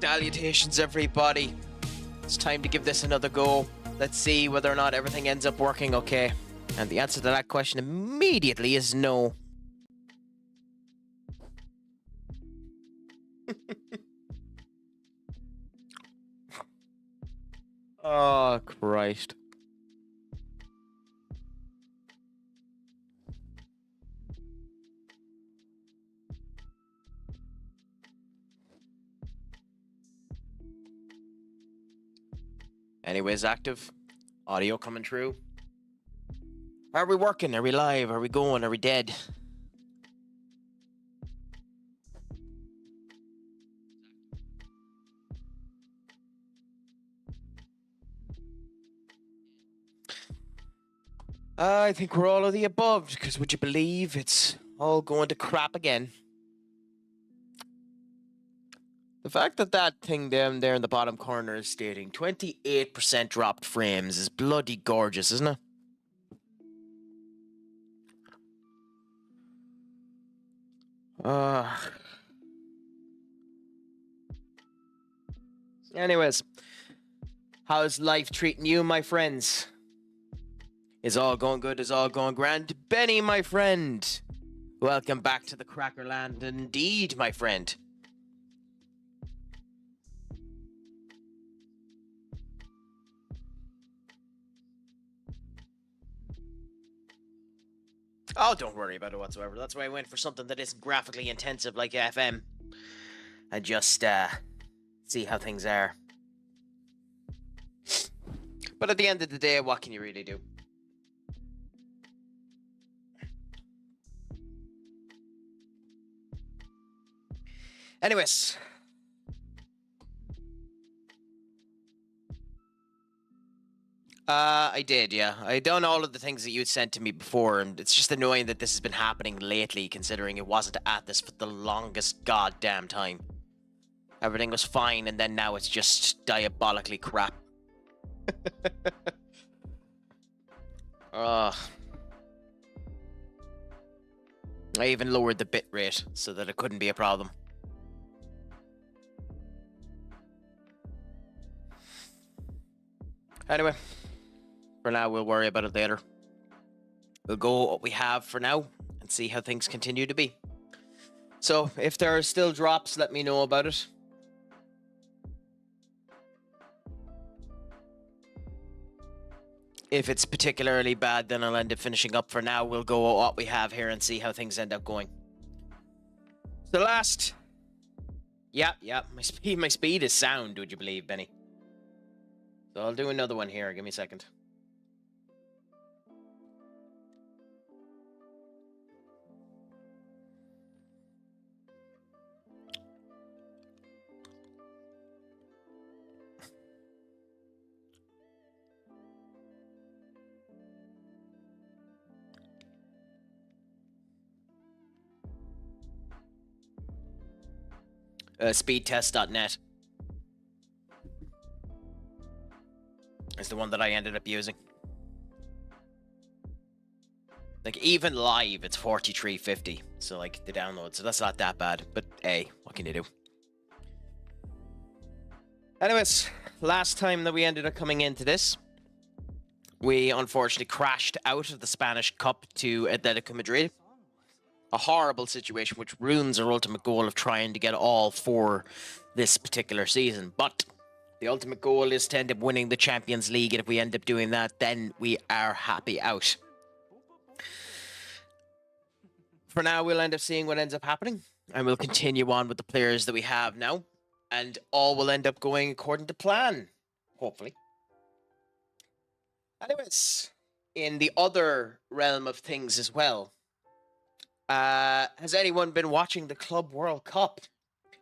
Salutations, everybody. It's time to give this another go. Let's see whether or not everything ends up working okay. And the answer to that question immediately is no. Oh, Christ. Anyways, active. Audio coming through. Are we working? Are we live? Are we going? Are we dead? I think we're all of the above, because would you believe it's all going to crap again? The fact that that thing down there in the bottom corner is stating 28% dropped frames is bloody gorgeous, isn't it? Anyways, how's life treating you, my friends? Is all going good? Is all going grand? Benny, my friend, welcome back to the Crackerland indeed, my friend. Oh, don't worry about it whatsoever. That's why I went for something that isn't graphically intensive like FM. And just, see how things are. But at the end of the day, what can you really do? Anyways. I did, yeah. I done all of the things that you sent to me before, and it's just annoying that this has been happening lately, considering it wasn't at this for the longest goddamn time. Everything was fine, and then now it's just diabolically crap. I even lowered the bitrate so that it couldn't be a problem. Anyway, for now, we'll worry about it later. We'll go what we have for now and see how things continue to be. So, if there are still drops, let me know about it. If it's particularly bad, then I'll end up finishing up. For now, we'll go what we have here and see how things end up going. The last... Yeah, my speed is sound, would you believe, Benny? So I'll do another one here. Give me a second. Speedtest.net is the one that I ended up using. Like, even live, it's 4350. So, like, the download. So that's not that bad. But, hey, what can you do? Anyways, last time that we ended up coming into this, we unfortunately crashed out of the Spanish Cup to Atletico Madrid. A horrible situation which ruins our ultimate goal of trying to get all for this particular season. But the ultimate goal is to end up winning the Champions League, and if we end up doing that, then we are happy out. For now, we'll end up seeing what ends up happening, and we'll continue on with the players that we have now, and all will end up going according to plan, hopefully. Anyways, in the other realm of things as well, has anyone been watching the Club World Cup?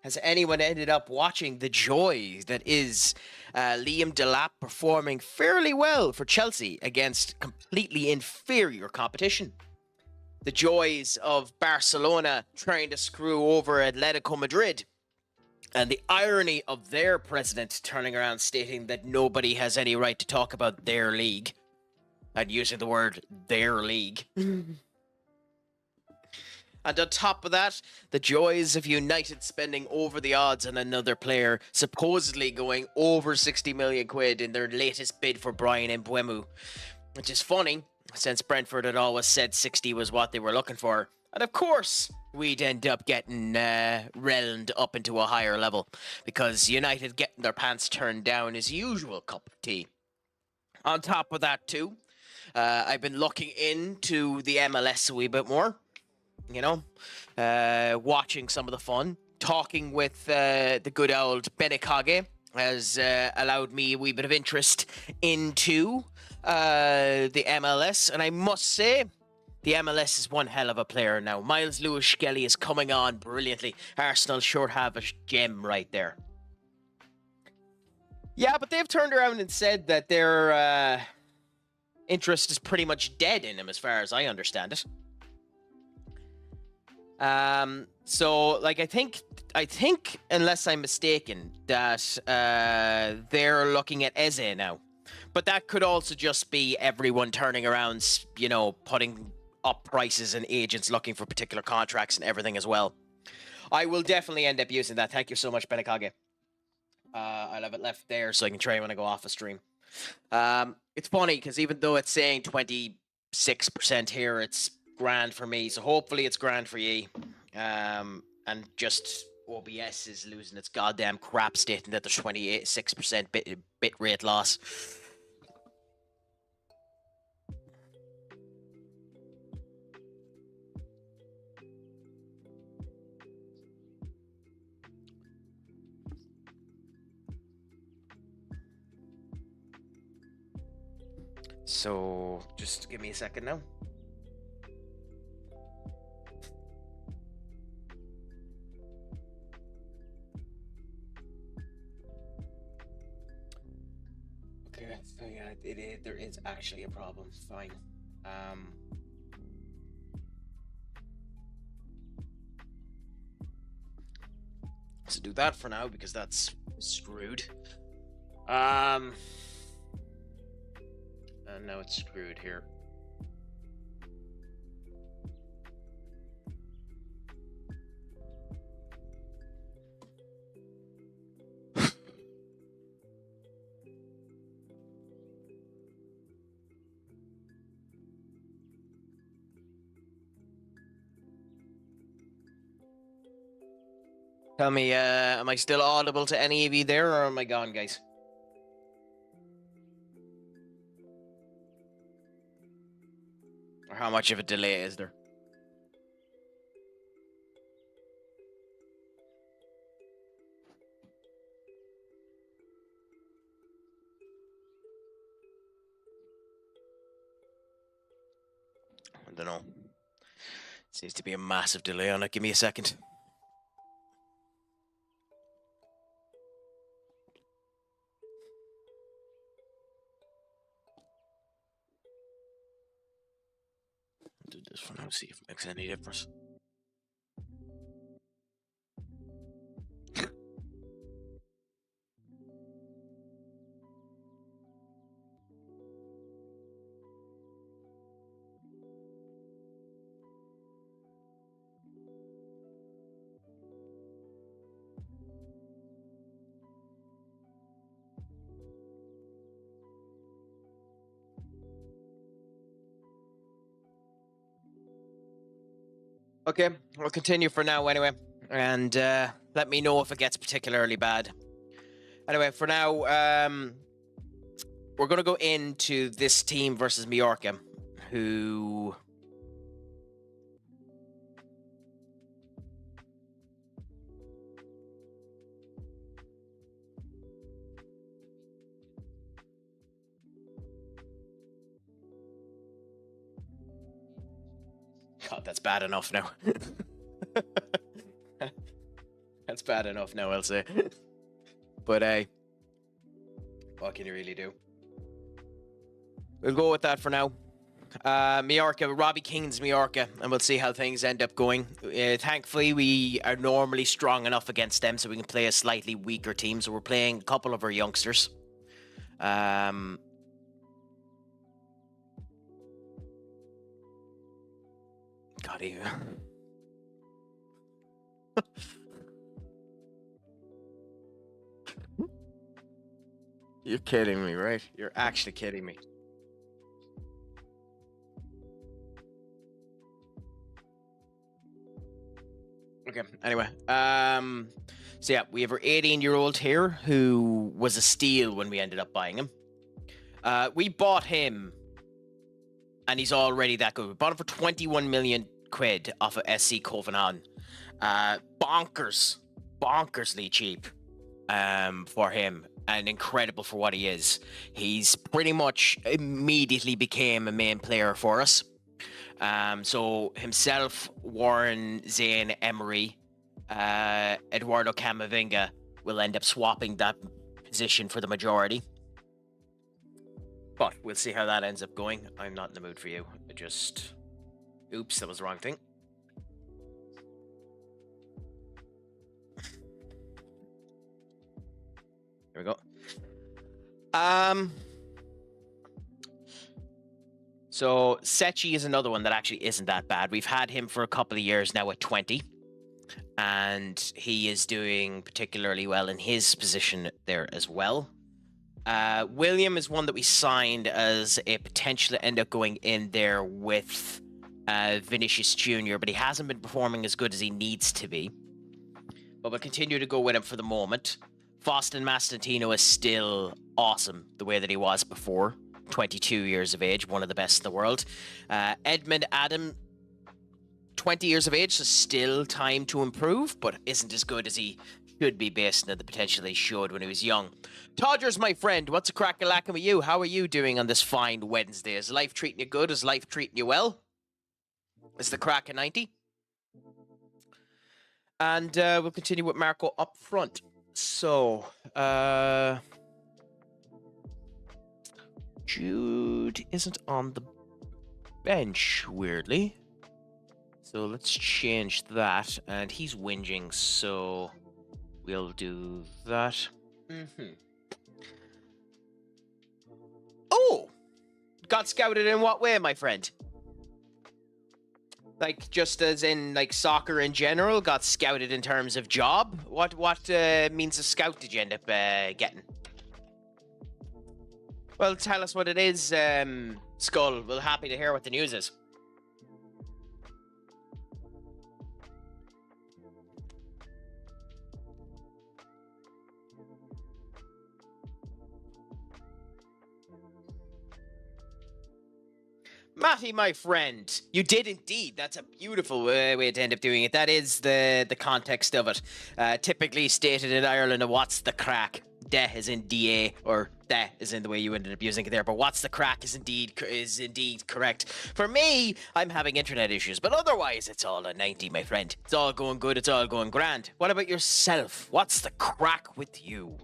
Has anyone ended up watching the joy that is Liam Delap performing fairly well for Chelsea against completely inferior competition? The joys of Barcelona trying to screw over Atletico Madrid, and the irony of their president turning around stating that nobody has any right to talk about their league, and using the word their league. And on top of that, the joys of United spending over the odds on another player, supposedly going over 60 million quid in their latest bid for Brian Mbeumo, which is funny since Brentford had always said 60 was what they were looking for. And of course, we'd end up getting realmed up into a higher level because United getting their pants turned down is usual cup of tea. On top of that, too, I've been looking into the MLS a wee bit more. You know, watching some of the fun, talking with the good old Benikage has allowed me a wee bit of interest into the MLS, and I must say, the MLS is one hell of a player now. Miles Lewis-Skelly is coming on brilliantly. Arsenal sure have a gem right there. Yeah, but they've turned around and said that their interest is pretty much dead in him, as far as I understand it. So like I think unless I'm mistaken that they're looking at Eze now, but that could also just be everyone turning around, you know, putting up prices and agents looking for particular contracts and everything as well. I will definitely end up using that. Thank you so much, Benikage. I'll have it left there so I can try when I go off a stream. It's funny because even though it's saying 26% here, it's grand for me, so hopefully it's grand for ye. And just OBS is losing its goddamn crap stating that there's 26% bit rate loss. So just give me a second now. So yeah, there is actually a problem. Fine. So do that for now because that's screwed. And now it's screwed here. Tell me, am I still audible to any of you there, or am I gone, guys? Or how much of a delay is there? I don't know. Seems to be a massive delay on it. Give me a second. Do this for now, see if it makes any difference. Okay, we'll continue for now anyway, and let me know if it gets particularly bad. Anyway, for now, we're going to go into this team versus Mallorca, who... God, that's bad enough now. That's bad enough now, I'll say. But hey, what can you really do? We'll go with that for now. Mallorca, Robbie Keane's Mallorca, and we'll see how things end up going. Thankfully, we are normally strong enough against them so we can play a slightly weaker team. So we're playing a couple of our youngsters. God, You're kidding me, right? You're actually kidding me. Okay. Anyway, so yeah, we have our 18-year-old here who was a steal when we ended up buying him. We bought him, and he's already that good. We bought him for 21 million quid off of SC Copenhagen. Bonkersly cheap for him, and incredible for what he is. He's pretty much immediately became a main player for us. So himself, Warren, Zane, Emery, Eduardo Camavinga will end up swapping that position for the majority. But we'll see how that ends up going. I'm not in the mood for you. Oops, that was the wrong thing. There we go. So Sechi is another one that actually isn't that bad. We've had him for a couple of years now at 20, and he is doing particularly well in his position there as well. William is one that we signed as a potential to end up going in there with Vinicius Jr., but he hasn't been performing as good as he needs to be. But we'll continue to go with him for the moment. Faustin Mastantino is still awesome the way that he was before. 22 years of age, one of the best in the world. Edmund Adam, 20 years of age, so still time to improve, but isn't as good as he should be based on the potential he showed when he was young. Todgers, my friend, what's a crack a lacking with you? How are you doing on this fine Wednesday? Is life treating you good? Is life treating you well? Is the crack a 90? And we'll continue with Marco up front. So, Jude isn't on the bench, weirdly. So let's change that. And he's whinging, so we'll do that. Oh! Got scouted in what way, my friend? Like, just as in, like, soccer in general? Got scouted in terms of job? What means of scout did you end up getting? Well, tell us what it is, Skull. We're happy to hear what the news is. Matty, my friend, you did indeed. That's a beautiful way to end up doing it. That is the context of it. Typically stated in Ireland, what's the crack? Deh is in DA, or deh is in the way you ended up using it there. But what's the crack is indeed correct. For me, I'm having internet issues, but otherwise, it's all a 90, my friend. It's all going good. It's all going grand. What about yourself? What's the crack with you?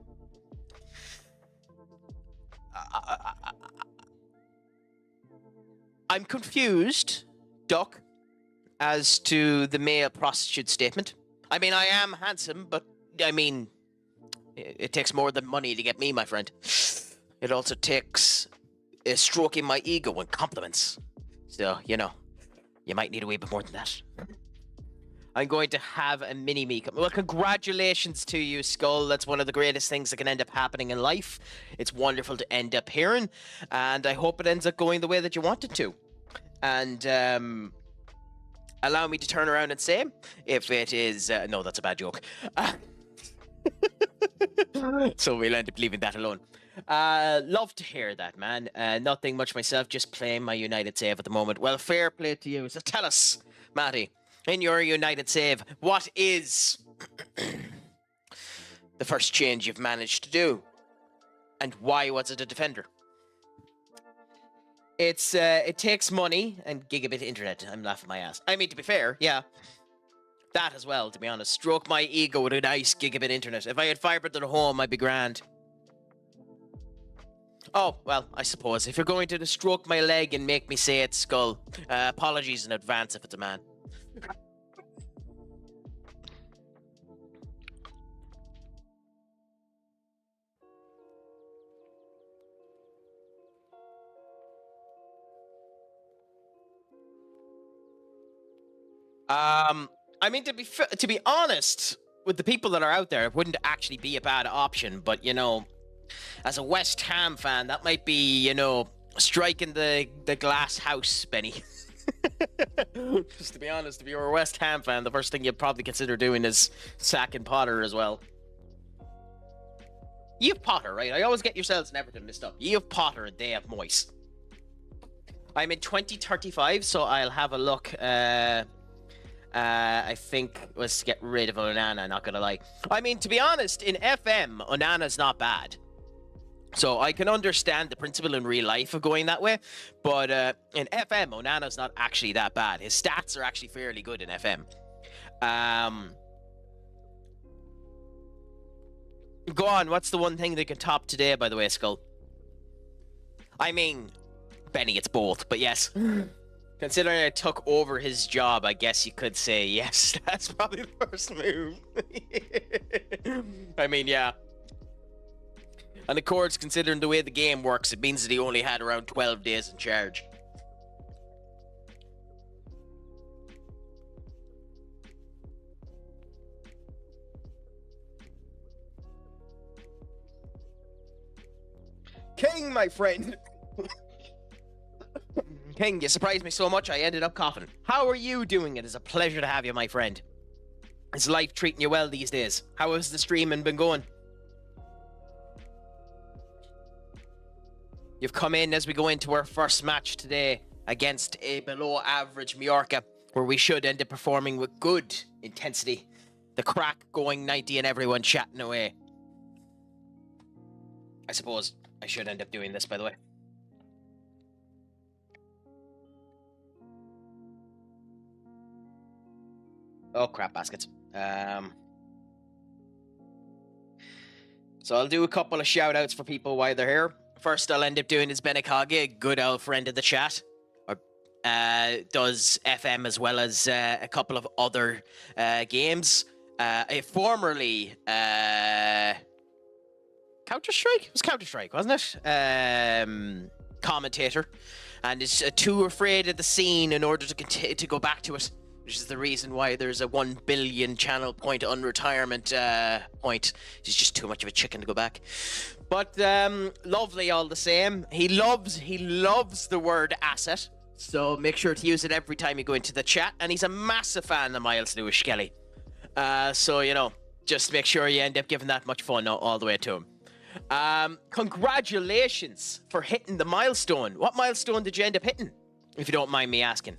I'm confused, Doc, as to the male prostitute statement. I mean, I am handsome, but I mean, it takes more than money to get me, my friend. It also takes stroking my ego and compliments. So, you know, you might need a wee bit more than that. I'm going to have a mini-me. Well, congratulations to you, Skull. That's one of the greatest things that can end up happening in life. It's wonderful to end up hearing, and I hope it ends up going the way that you want it to. And allow me to turn around and say, if it is... no, that's a bad joke. So we'll end up leaving that alone. Love to hear that, man. Nothing much myself, just playing my United save at the moment. Well, fair play to you. So tell us, Matty, in your United save, what is the first change you've managed to do? And why was it a defender? It takes money and gigabit internet. I'm laughing my ass. I mean, to be fair, yeah. That as well, to be honest. Stroke my ego with a nice gigabit internet. If I had fibre to the home, I'd be grand. Oh, well, I suppose. If you're going to stroke my leg and make me say it, Skull, apologies in advance if it's a man. I mean, to be honest, with the people that are out there, it wouldn't actually be a bad option. But as a West Ham fan, that might be striking the glass house, Benny. Just to be honest, if you're a West Ham fan, the first thing you'd probably consider doing is sacking Potter as well. You have Potter, right? I always get yourselves and Everton mixed up. You have Potter and they have Moyes. I'm in 2035, so I'll have a look. I think let's get rid of Onana, not gonna lie. I mean, to be honest, in FM, Onana's not bad. So I can understand the principle in real life of going that way. But in FM, Onana's not actually that bad. His stats are actually fairly good in FM. Go on, what's the one thing that can top today, by the way, Skull? I mean, Benny, it's both, but yes. Considering I took over his job, I guess you could say yes. That's probably the first move. I mean, yeah. And of course, considering the way the game works, it means that he only had around 12 days in charge. King, my friend! King, you surprised me so much I ended up coughing. How are you doing? It is a pleasure to have you, my friend. Is life treating you well these days? How has the streaming been going? You've come in as we go into our first match today against a below-average Mallorca, where we should end up performing with good intensity. The crack going 90 and everyone chatting away. I suppose I should end up doing this, by the way. Oh, crap baskets. So I'll do a couple of shout-outs for people while they're here. First I'll end up doing is Benekage, a good old friend of the chat. Or does FM as well as a couple of other games. A formerly Counter-Strike? It was Counter-Strike, wasn't it? Commentator. And is too afraid of the scene in order to go back to it. Which is the reason why there's a 1 billion channel point on retirement point. He's just too much of a chicken to go back. But lovely all the same. He loves the word asset. So make sure to use it every time you go into the chat. And he's a massive fan of Miles Lewis Skelly. So, just make sure you end up giving that much fun all the way to him. Congratulations for hitting the milestone. What milestone did you end up hitting? If you don't mind me asking.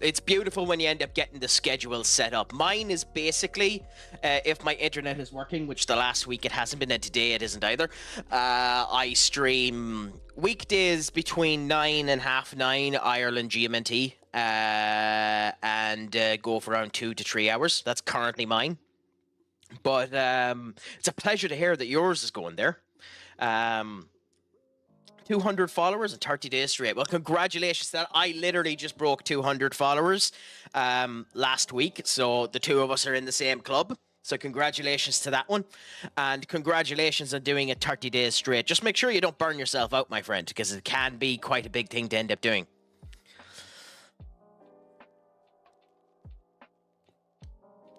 It's beautiful when you end up getting the schedule set up. Mine is basically, if my internet is working, which the last week it hasn't been, and today it isn't either, I stream weekdays between 9 and half 9 Ireland GMT, and go for around 2 to 3 hours. That's currently mine. But it's a pleasure to hear that yours is going there. 200 followers in 30 days straight. Well, congratulations to that. I literally just broke 200 followers last week. So the two of us are in the same club. So congratulations to that one. And congratulations on doing it 30 days straight. Just make sure you don't burn yourself out, my friend, because it can be quite a big thing to end up doing.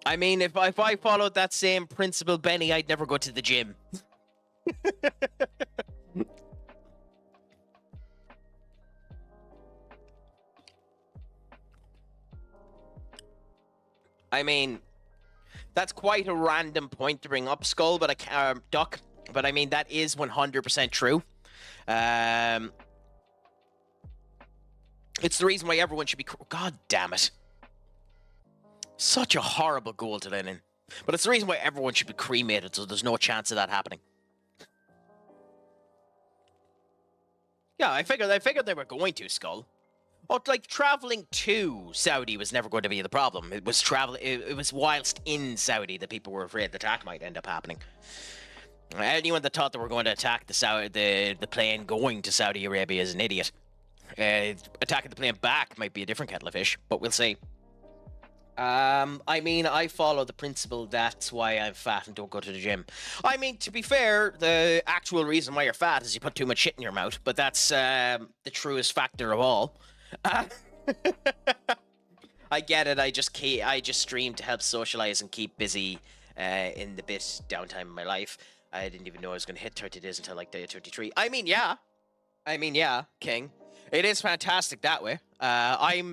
I mean, if I followed that same principle, Benny, I'd never go to the gym. I mean, that's quite a random point to bring up, Skull, but I can't, Duck. But I mean, that is 100% true. It's the reason why everyone should be... God damn it. Such a horrible goal to let in. But it's the reason why everyone should be cremated, so there's no chance of that happening. Yeah, I figured they were going to, Skull. Oh, like, traveling to Saudi was never going to be the problem. It was it was whilst in Saudi that people were afraid the attack might end up happening. Anyone that thought they were going to attack the plane going to Saudi Arabia is an idiot. Attacking the plane back might be a different kettle of fish, but we'll see. I mean, I follow the principle that's why I'm fat and don't go to the gym. I mean, to be fair, the actual reason why you're fat is you put too much shit in your mouth, but that's the truest factor of all. I get it. I just stream to help socialize and keep busy in the bit downtime of my life. I didn't even know I was going to hit 30 days until like day 33. I mean, yeah. King. It is fantastic that way. I've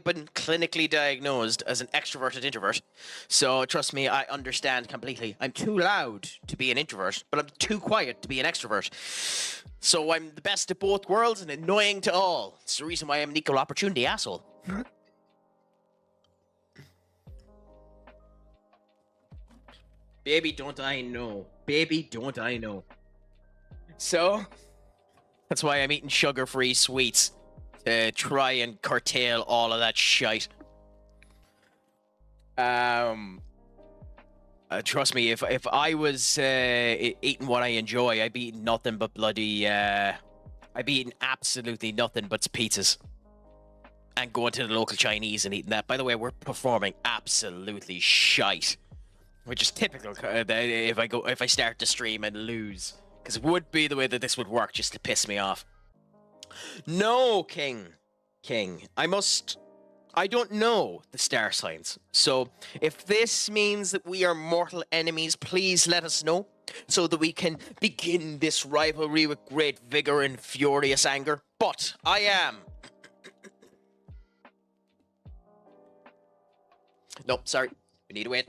been clinically diagnosed as an extroverted introvert. So trust me, I understand completely. I'm too loud to be an introvert, but I'm too quiet to be an extrovert. So I'm the best of both worlds and annoying to all. It's the reason why I'm an equal opportunity asshole. Baby, don't I know. Baby, don't I know. So, that's why I'm eating sugar-free sweets. To try and curtail all of that shite. Trust me, if I was eating what I enjoy, I'd be eating nothing but bloody... I'd be eating absolutely nothing but pizzas. And going to the local Chinese and eating that. By the way, we're performing absolutely shite. Which is typical if I start to stream and lose. Because it would be the way that this would work, just to piss me off. No, King. I don't know the star signs. So, if this means that we are mortal enemies, please let us know. So that we can begin this rivalry with great vigor and furious anger. But, I am... Nope, sorry. We need to wait.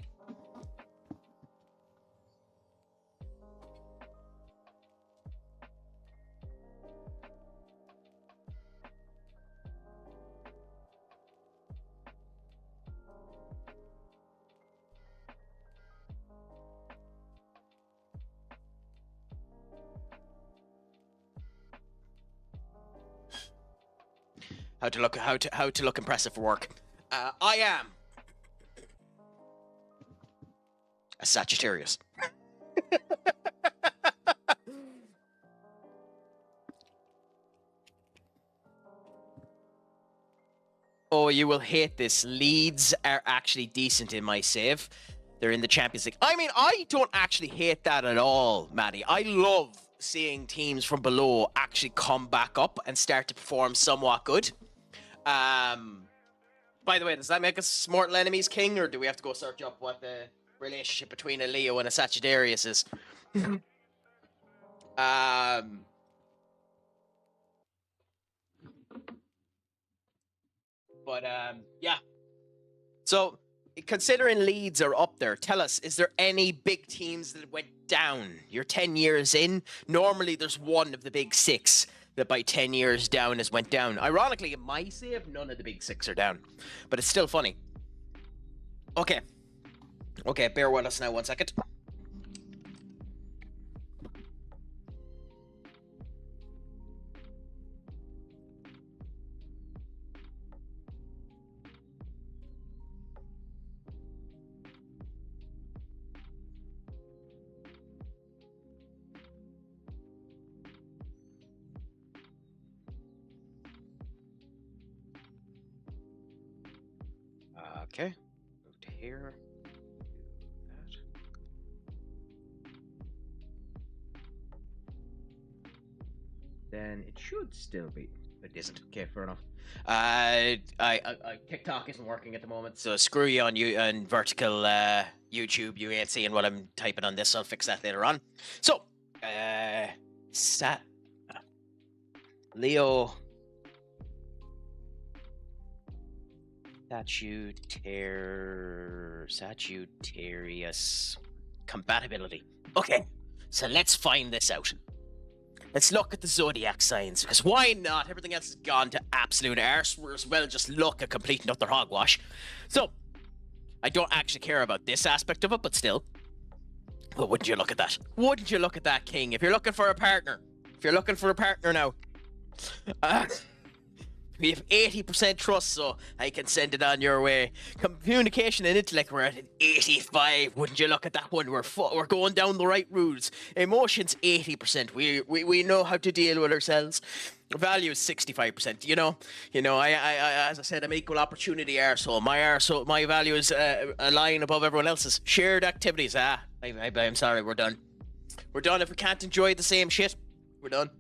How to look impressive for work. I am a Sagittarius. Oh, you will hate this. Leeds are actually decent in my save. They're in the Champions League. I mean, I don't actually hate that at all, Maddie. I love seeing teams from below actually come back up and start to perform somewhat good. By the way, does that make us mortal enemies, King, or do we have to go search up what the relationship between a Leo and a Sagittarius is? Yeah. So, considering Leeds are up there, tell us, is there any big teams that went down? You're 10 years in. Normally, there's one of the big six that by 10 years down has went down. Ironically, in my save, none of the big six are down. But it's still funny. Okay. Okay, bear with us now 1 second. Okay, move to here. Do that. Then it should still be. It isn't. Okay, fair enough. TikTok isn't working at the moment, so screw you on vertical YouTube. You ain't seeing what I'm typing on this. I'll fix that later on. So, Leo. Sagittarius compatibility. Okay, so let's find this out. Let's look at the zodiac signs, because why not? Everything else has gone to absolute arse. We're as well just look a complete and utter hogwash. So, I don't actually care about this aspect of it, but still. Well, wouldn't you look at that? Wouldn't you look at that, King? If you're looking for a partner. If you're looking for a partner now. We have 80% trust, so I can send it on your way. Communication and intellect, we're at an 85. Wouldn't you look at that one? We're going down the right routes. Emotions, 80%. We know how to deal with ourselves. Value is 65%. You know. I as I said, I'm equal opportunity arsehole. My value is a line above everyone else's. Shared activities. I'm sorry. We're done. We're done. If we can't enjoy the same shit, we're done.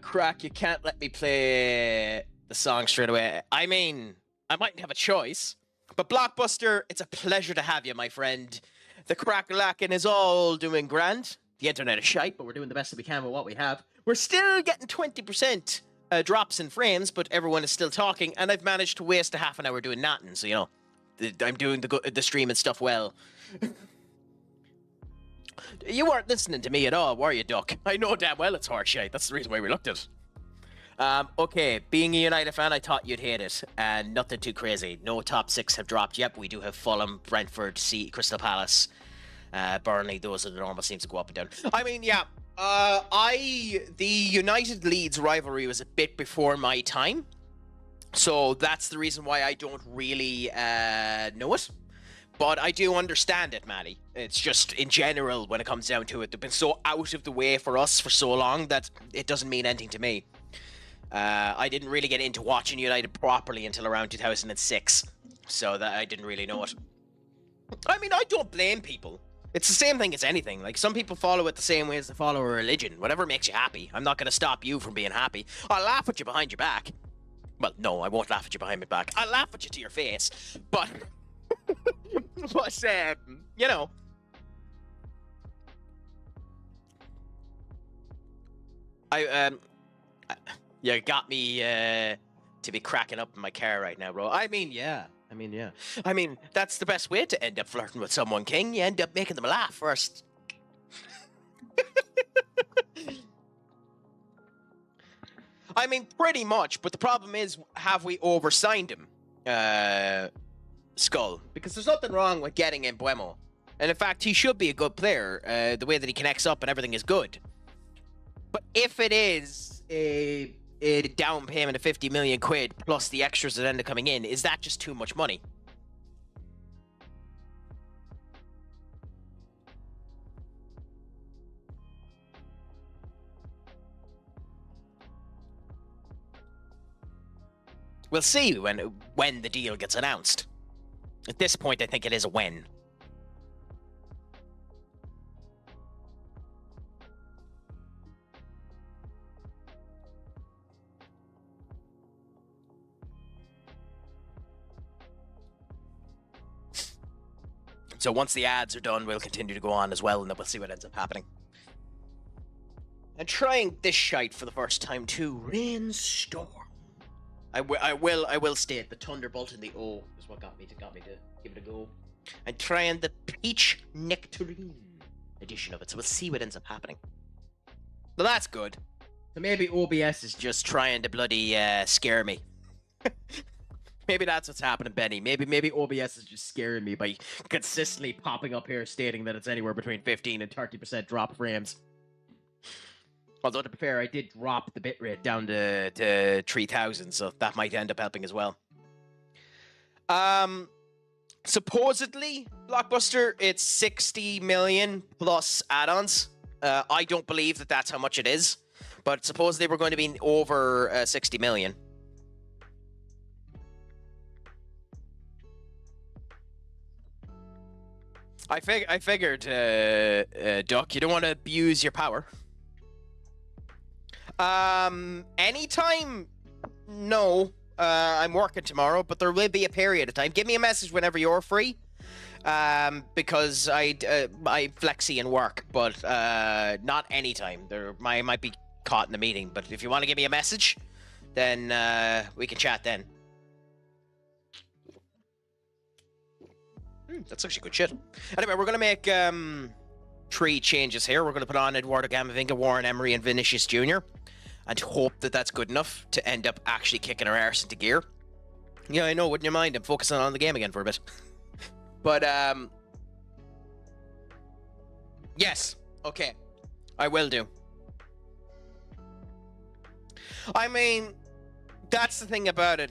Crack, you can't let me play the song straight away. I mean, I mightn't have a choice, but Blockbuster, it's a pleasure to have you, my friend. The crack lacking is all doing grand. The internet is shite, but we're doing the best that we can with what we have. We're still getting 20% drops in frames, but everyone is still talking, and I've managed to waste a half an hour doing nothing, so, you know, I'm doing the stream and stuff well. You weren't listening to me at all, were you, Duck? I know damn well it's horseshit. That's the reason why we looked at it. Okay, being a United fan, I thought you'd hate it, and nothing too crazy. No top six have dropped yet. We do have Fulham, Brentford, Crystal Palace, Burnley. Those are the normal teams to go up and down. I mean, yeah, the United Leeds rivalry was a bit before my time, so that's the reason why I don't really know it. But I do understand it, Matty. It's just, in general, when it comes down to it, they've been so out of the way for us for so long that it doesn't mean anything to me. I didn't really get into watching United properly until around 2006, so that I didn't really know it. I mean, I don't blame people. It's the same thing as anything. Like, some people follow it the same way as they follow a religion. Whatever makes you happy. I'm not going to stop you from being happy. I'll laugh at you behind your back. Well, no, I won't laugh at you behind my back. I'll laugh at you to your face, but... but, you know... You got me, to be cracking up in my car right now, bro. I mean, yeah. I mean, that's the best way to end up flirting with someone, King. You end up making them laugh first. I mean, pretty much, but the problem is, have we oversigned him? Skull. Because there's nothing wrong with getting in Buemo. And in fact, he should be a good player. The way that he connects up and everything is good. But if it is a down payment of 50 million quid plus the extras that end up coming in, is that just too much money? We'll see when the deal gets announced. At this point, I think it is a when. So once the ads are done, we'll continue to go on as well, and then we'll see what ends up happening. And trying this shite for the first time too. Rainstorm. I will state the Thunderbolt and the O is what got me to give it a go. And trying the Peach Nectarine edition of it, so we'll see what ends up happening. Well, that's good. So maybe OBS is just trying to bloody scare me. Maybe that's what's happening, Benny. Maybe OBS is just scaring me by consistently popping up here stating that it's anywhere between 15 and 30% drop frames. Although, to be fair, I did drop the bitrate down to 3000, so that might end up helping as well. Supposedly, Blockbuster, it's 60 million plus add-ons. I don't believe that that's how much it is, but supposedly we're going to be over 60 million. I figured, Duck, you don't want to abuse your power. Anytime? No. I'm working tomorrow, but there will be a period of time. Give me a message whenever you're free. Because I flexi and work, but not anytime. I might be caught in a meeting, but if you want to give me a message, then we can chat then. That's actually good shit. Anyway, we're going to make 3 changes here. We're going to put on Eduardo Camavinga, Warren Emery, and Vinicius Jr. and hope that that's good enough to end up actually kicking our arse into gear. Yeah, I know, wouldn't you mind? I'm focusing on the game again for a bit. But, yes. Okay. I will do. I mean, that's the thing about it.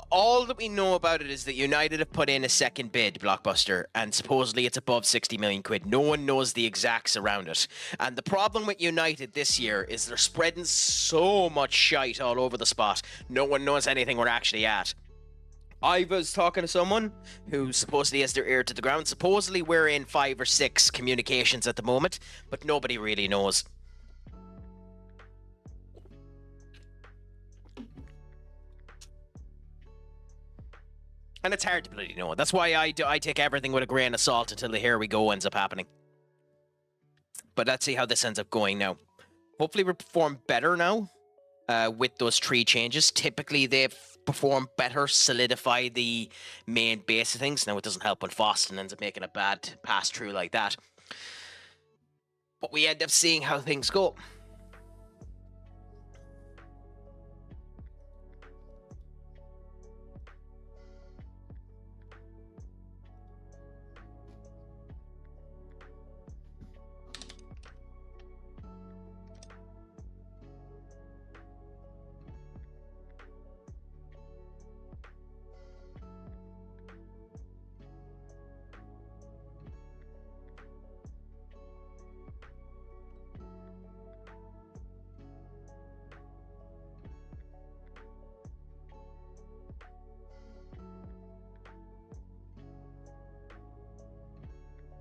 All that we know about it is that United have put in a second bid, Blockbuster, and supposedly it's above 60 million quid. No one knows the exacts around it. And the problem with United this year is they're spreading so much shite all over the spot. No one knows anything we're actually at. I was talking to someone who supposedly has their ear to the ground. Supposedly we're in 5 or 6 communications at the moment, but nobody really knows. And it's hard to bloody know. That's why I take everything with a grain of salt until the here we go ends up happening. But let's see how this ends up going now. Hopefully we perform better now with those 3 changes. Typically they perform better, solidify the main base of things. Now it doesn't help when Foston ends up making a bad pass through like that. But we end up seeing how things go.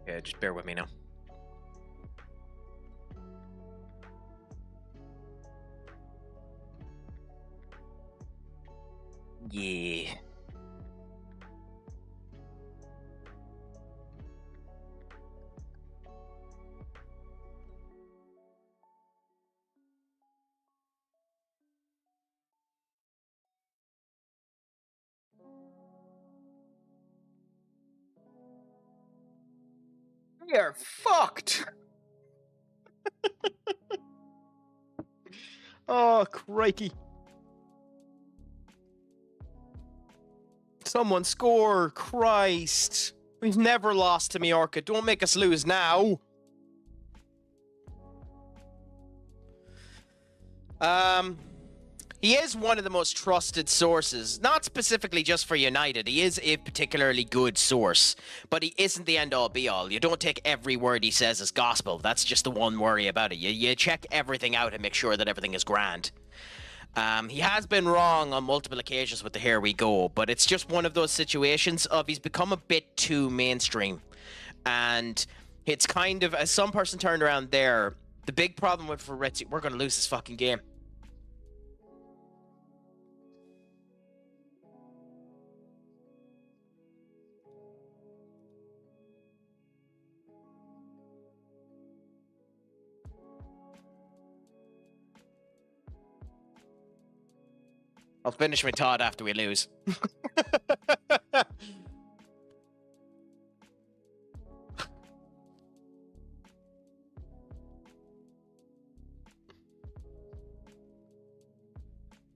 Yeah, just bear with me now. Yeah. We are fucked. Oh, crikey. Someone score. Christ. We've never lost to Mallorca. Don't make us lose now. He is one of the most trusted sources, not specifically just for United. He is a particularly good source, but he isn't the end-all be-all. You don't take every word he says as gospel. That's just the one worry about it. You check everything out and make sure that everything is grand. He has been wrong on multiple occasions with the here we go, but it's just one of those situations of he's become a bit too mainstream. And it's kind of, as some person turned around there, the big problem with Fabrizio, we're going to lose this fucking game. I'll finish my thought after we lose.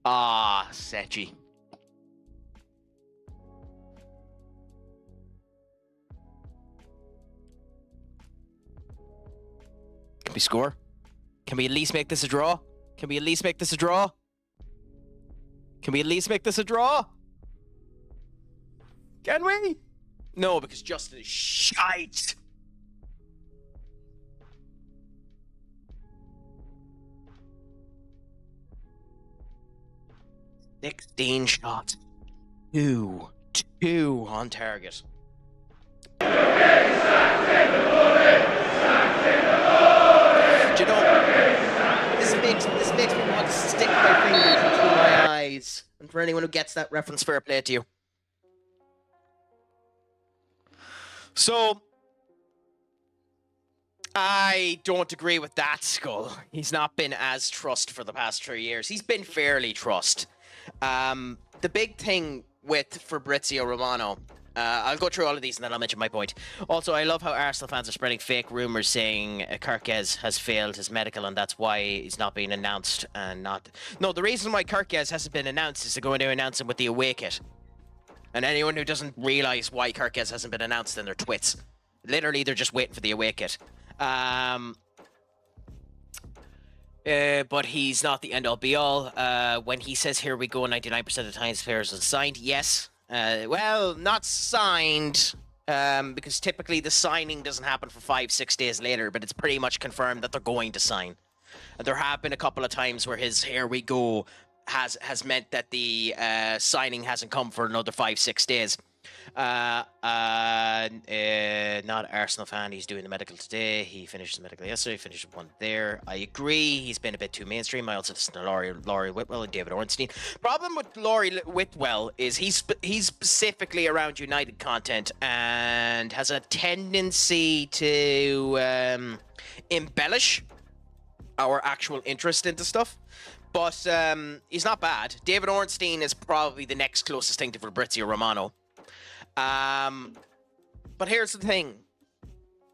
Ah, Sechi. Can we score? Can we at least make this a draw? Can we at least make this a draw? Can we at least make this a draw? Can we? No, because Justin is shite. 16 shots. Two on target. Do you know, this makes me want to stick my fingers into my eyes. And for anyone who gets that reference, fair play to you. So, I don't agree with that, Skull. He's not been as trust for the past 3 years. He's been fairly trust. The big thing with Fabrizio Romano, I'll go through all of these and then I'll mention my point. Also, I love how Arsenal fans are spreading fake rumours saying Kirkez has failed his medical and that's why he's not being announced and not... No, the reason why Kirkez hasn't been announced is they're going to announce him with the away kit. And anyone who doesn't realise why Kirkez hasn't been announced, then they're twits. Literally, they're just waiting for the away kit. But he's not the end-all be-all. When he says, here we go, 99% of the times players are signed, yes. Well, not signed, because typically the signing doesn't happen for 5-6 days later, but it's pretty much confirmed that they're going to sign. And there have been a couple of times where his here we go has meant that the signing hasn't come for another 5-6 days. Not Arsenal fan. He's doing the medical today. He finished the medical yesterday. Finished one there. I agree. He's been a bit too mainstream. I also listen to Laurie Whitwell and David Ornstein. Problem with Laurie Whitwell is he's specifically around United content and has a tendency to embellish our actual interest into stuff. But he's not bad. David Ornstein is probably the next closest thing to Fabrizio Romano. But here's the thing.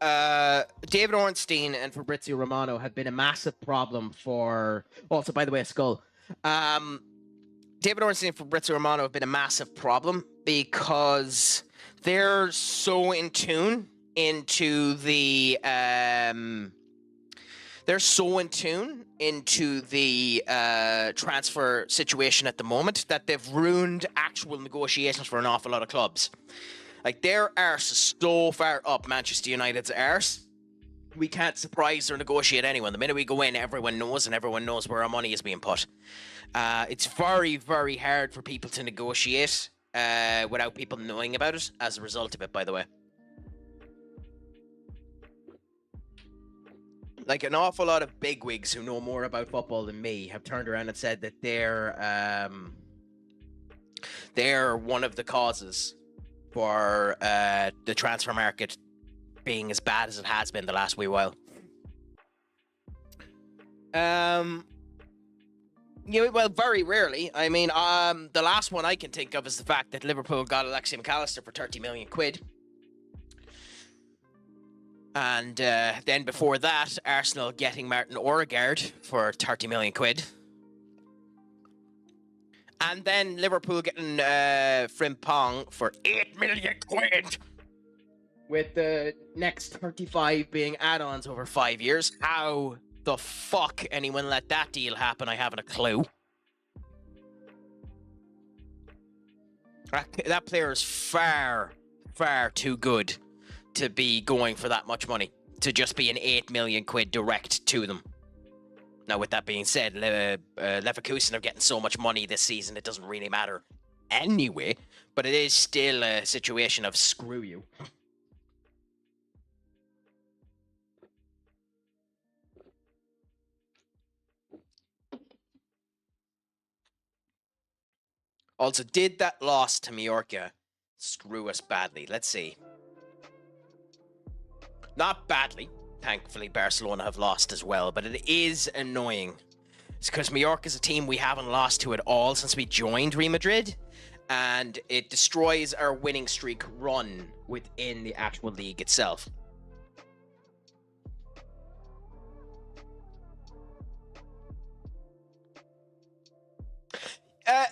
David Ornstein and Fabrizio Romano have been a massive problem for... Also, by the way, Skull. David Ornstein and Fabrizio Romano have been a massive problem because they're so in tune into the... They're so in tune into the transfer situation at the moment that they've ruined actual negotiations for an awful lot of clubs. Like, their arse is so far up Manchester United's arse, we can't surprise or negotiate anyone. The minute we go in, everyone knows, and everyone knows where our money is being put. It's very, very hard for people to negotiate without people knowing about it as a result of it, by the way. Like, an awful lot of bigwigs who know more about football than me have turned around and said that they're one of the causes for the transfer market being as bad as it has been the last wee while. Well, very rarely. I mean, the last one I can think of is the fact that Liverpool got Alexi McAllister for 30 million quid. And then before that, Arsenal getting Martin Odegaard for 30 million quid. And then Liverpool getting Frimpong for 8 million quid. With the next 35 being add-ons over 5 years. How the fuck anyone let that deal happen, I haven't a clue. That player is far, far too good to be going for that much money, to just be an 8 million quid direct to them. Now, with that being said, Leverkusen are getting so much money this season, it doesn't really matter anyway, but it is still a situation of screw you. Also, did that loss to Mallorca screw us badly? Let's see. Not badly. Thankfully, Barcelona have lost as well, but it is annoying. It's because Mallorca is a team we haven't lost to at all since we joined Real Madrid, and it destroys our winning streak run within the actual league itself.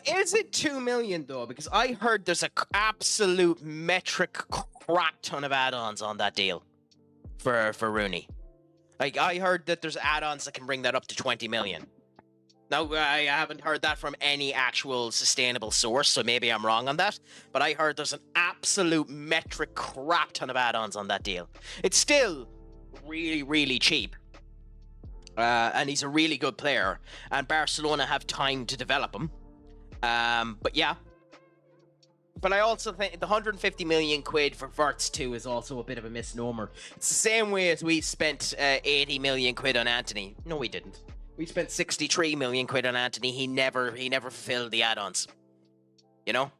Is it 2 million though? Because I heard there's an absolute metric crap ton of add-ons on that deal for Rooney. Like, I heard that there's add-ons that can bring that up to 20 million. Now, I haven't heard that from any actual sustainable source, so maybe I'm wrong on that. But I heard there's an absolute metric crap ton of add-ons on that deal. It's still really, really cheap. And he's a really good player. And Barcelona have time to develop him. But yeah. But I also think the 150 million quid for Wirtz 2 is also a bit of a misnomer. It's the same way as we spent 80 million quid on Anthony. No, we didn't. We spent 63 million quid on Anthony. He never fulfilled the add-ons. You know?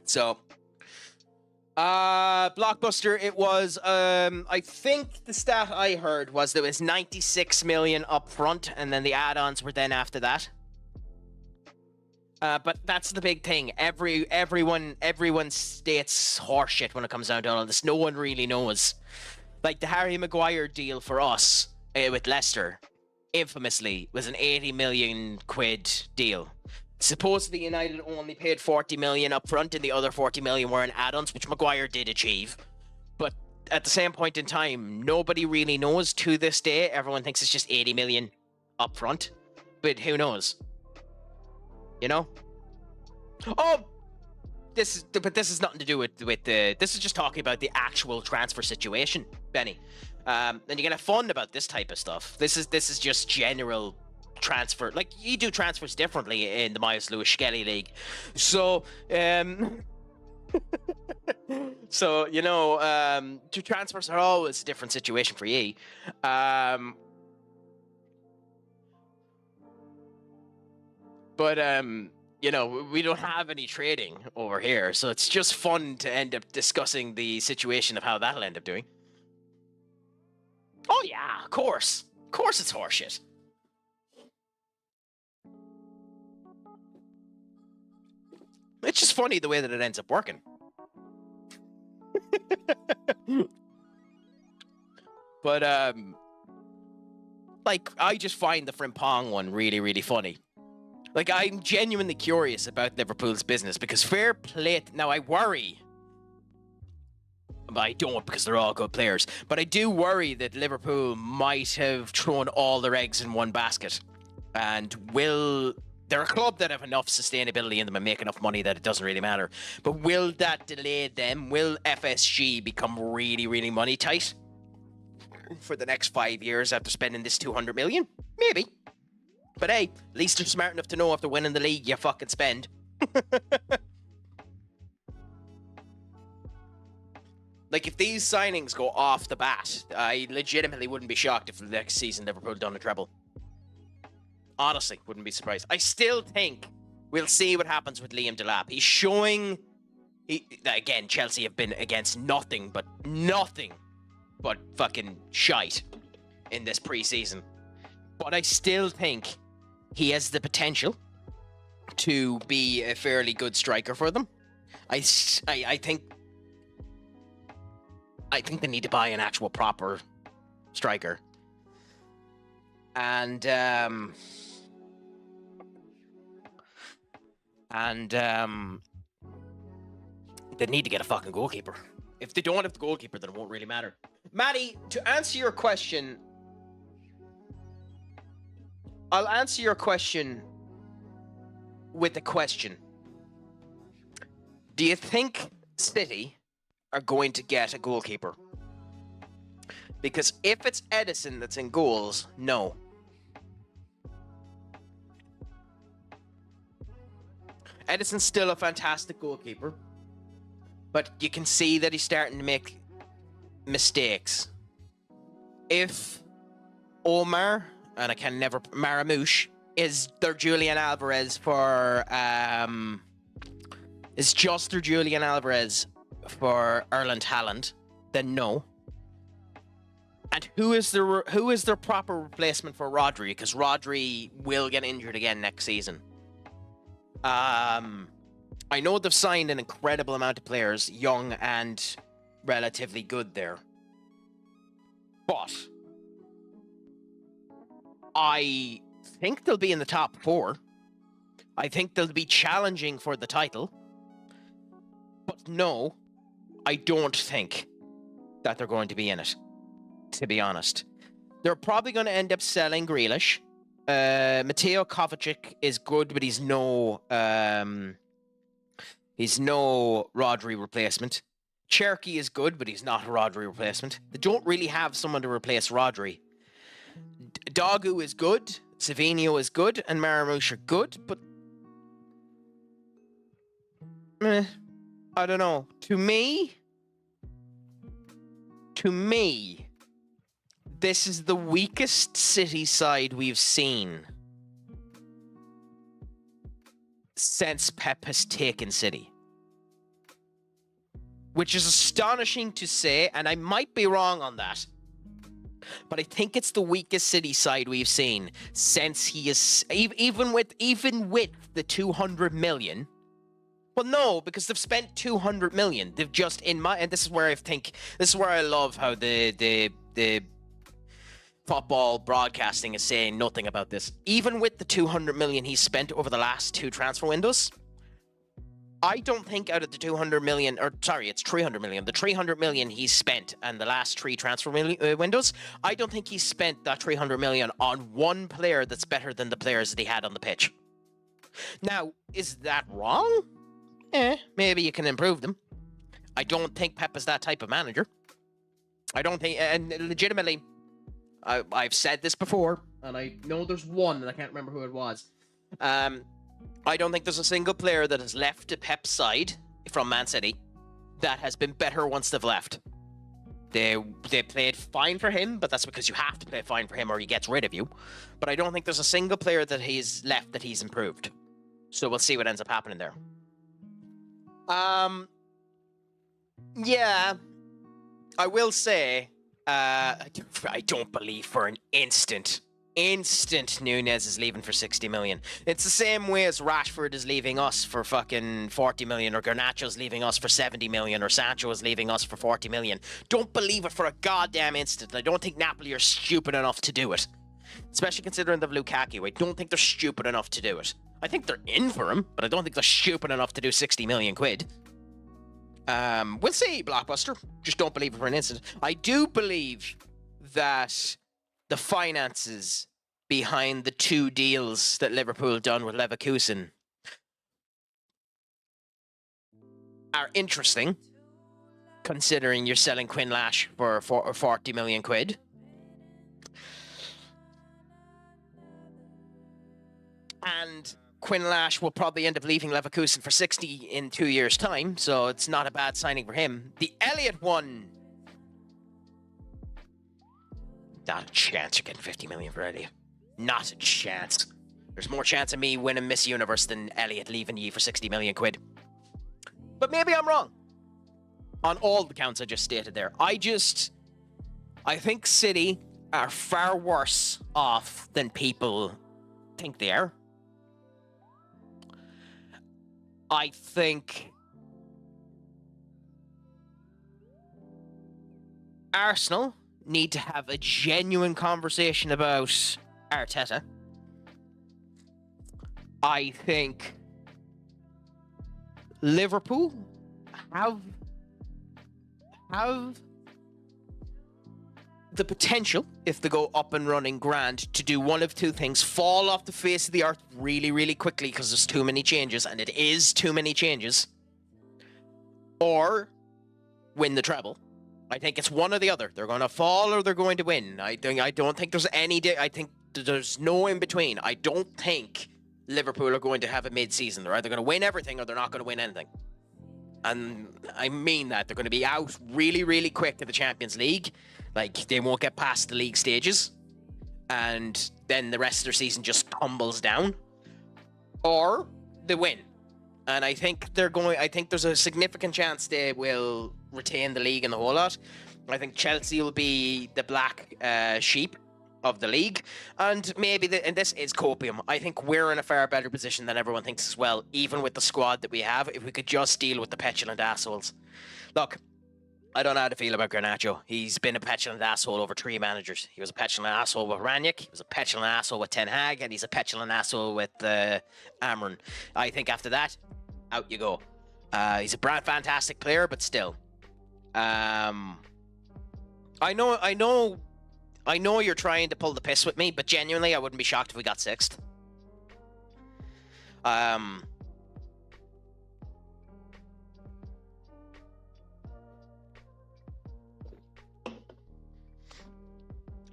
So, Blockbuster, it was, I think the stat I heard was there was 96 million up front, and then the add-ons were then after that. But that's the big thing. Everyone states horseshit when it comes down to all this. No one really knows. Like, the Harry Maguire deal for us with Leicester, infamously, was an 80 million quid deal. Supposedly United only paid 40 million up front, and the other 40 million were in add-ons, which Maguire did achieve. But at the same point in time, nobody really knows to this day. Everyone thinks it's just 80 million up front, but who knows? You know? Oh, this is nothing to do with the. This is just talking about the actual transfer situation, Benny. And you can have fun about this type of stuff. This is just general transfer. Like, you do transfers differently in the Myers Lewis Skelly League. So, so, you know, two transfers are always a different situation for you. But you know, we don't have any trading over here, so it's just fun to end up discussing the situation of how that'll end up doing. Oh yeah, of course it's horseshit. It's just funny the way that it ends up working. But like, I just find the Frimpong one really, really funny. Like, I'm genuinely curious about Liverpool's business, because fair play. Now, I worry. But I don't, because they're all good players. But I do worry that Liverpool might have thrown all their eggs in one basket. And they're a club that have enough sustainability in them and make enough money that it doesn't really matter. But will that delay them? Will FSG become really, really money tight for the next 5 years after spending this 200 million? Maybe. But hey, at least they're smart enough to know if they're winning the league, you fucking spend. Like, if these signings go off the bat, I legitimately wouldn't be shocked if the next season Liverpool done a treble. Honestly, wouldn't be surprised. I still think we'll see what happens with Liam Delap. He's showing... again, Chelsea have been against nothing but fucking shite in this pre-season. But I still think he has the potential to be a fairly good striker for them. I think they need to buy an actual proper striker. And they need to get a fucking goalkeeper. If they don't have the goalkeeper, then it won't really matter. Matty, to answer your question, I'll answer your question with a question. Do you think City are going to get a goalkeeper? Because if it's Edison that's in goals, no. Edison's still a fantastic goalkeeper, but you can see that he's starting to make mistakes. If Omar, and I can never... Marmouche is their Julian Alvarez for... is just their Julian Alvarez for Erland Haaland, then no. And who is their proper replacement for Rodri? Because Rodri will get injured again next season. I know they've signed an incredible amount of players, young and relatively good there. But I think they'll be in the top 4. I think they'll be challenging for the title. But no, I don't think that they're going to be in it, to be honest. They're probably going to end up selling Grealish. Mateo Kovacic is good, but he's no Rodri replacement. Cherky is good, but he's not a Rodri replacement. They don't really have someone to replace Rodri. Dogu is good, Savinho is good, and Marmouche are good, but I don't know. To me, this is the weakest City side we've seen since Pep has taken City. Which is astonishing to say, and I might be wrong on that. But I think it's the weakest City side we've seen since he is... Even with the 200 million... Well, no, because they've spent 200 million. They've just... And this is where I think... This is where I love how the football broadcasting is saying nothing about this. Even with the 200 million he's spent over the last 2 transfer windows... I don't think out of the 200 million, or sorry, it's 300 million. The 300 million he's spent and the last 3 transfer windows, I don't think he's spent that 300 million on one player that's better than the players that he had on the pitch. Now, is that wrong? Maybe you can improve them. I don't think Pep is that type of manager. I don't think, and legitimately, I've said this before, and I know there's one, and I can't remember who it was. I don't think there's a single player that has left the Pep side from Man City that has been better once they've left. They played fine for him, but that's because you have to play fine for him or he gets rid of you. But I don't think there's a single player that he's left that he's improved. So we'll see what ends up happening there. Yeah, I will say, I don't believe for an instant Nunez is leaving for 60 million. It's the same way as Rashford is leaving us for fucking 40 million, or Garnacho's leaving us for 70 million, or Sancho is leaving us for 40 million. Don't believe it for a goddamn instant. I don't think Napoli are stupid enough to do it. Especially considering they've Lukaku. I don't think they're stupid enough to do it. I think they're in for him, but I don't think they're stupid enough to do 60 million quid. We'll see, Blockbuster. Just don't believe it for an instant. I do believe that the finances behind the 2 deals that Liverpool done with Leverkusen are interesting, considering you're selling Quinn Lash for 40 million quid. And Quinn Lash will probably end up leaving Leverkusen for 60 in 2 years' time, so it's not a bad signing for him. The Elliott one, not a chance you're getting 50 million for Elliott. Not a chance. There's more chance of me winning Miss Universe than Elliott leaving you for 60 million quid. But maybe I'm wrong on all the counts I just stated there. I think City are far worse off than people think they are. I think Arsenal need to have a genuine conversation about Arteta. I think Liverpool have the potential, if they go up and running grand, to do one of 2 things: fall off the face of the earth really, really quickly because there's too many changes, and it is too many changes, or win the treble. I think it's one or the other. They're going to fall or they're going to win. I don't think there's any I think there's no in between. I don't think Liverpool are going to have a mid-season. They're either going to win everything or they're not going to win anything. And I mean that. They're going to be out really, really quick to the Champions League. Like, they won't get past the league stages. And then the rest of their season just tumbles down. Or they win. And I think there's a significant chance they will retain the league and the whole lot. I think Chelsea will be the black sheep of the league. And maybe, and this is copium, I think we're in a far better position than everyone thinks as well, even with the squad that we have, if we could just deal with the petulant assholes. Look, I don't know how to feel about Garnacho. He's been a petulant asshole over 3 managers. He was a petulant asshole with Ranić, he was a petulant asshole with Ten Hag, and he's a petulant asshole with Amron. I think after that, out you go. He's a fantastic player, but still. I know you're trying to pull the piss with me, but genuinely, I wouldn't be shocked if we got 6th.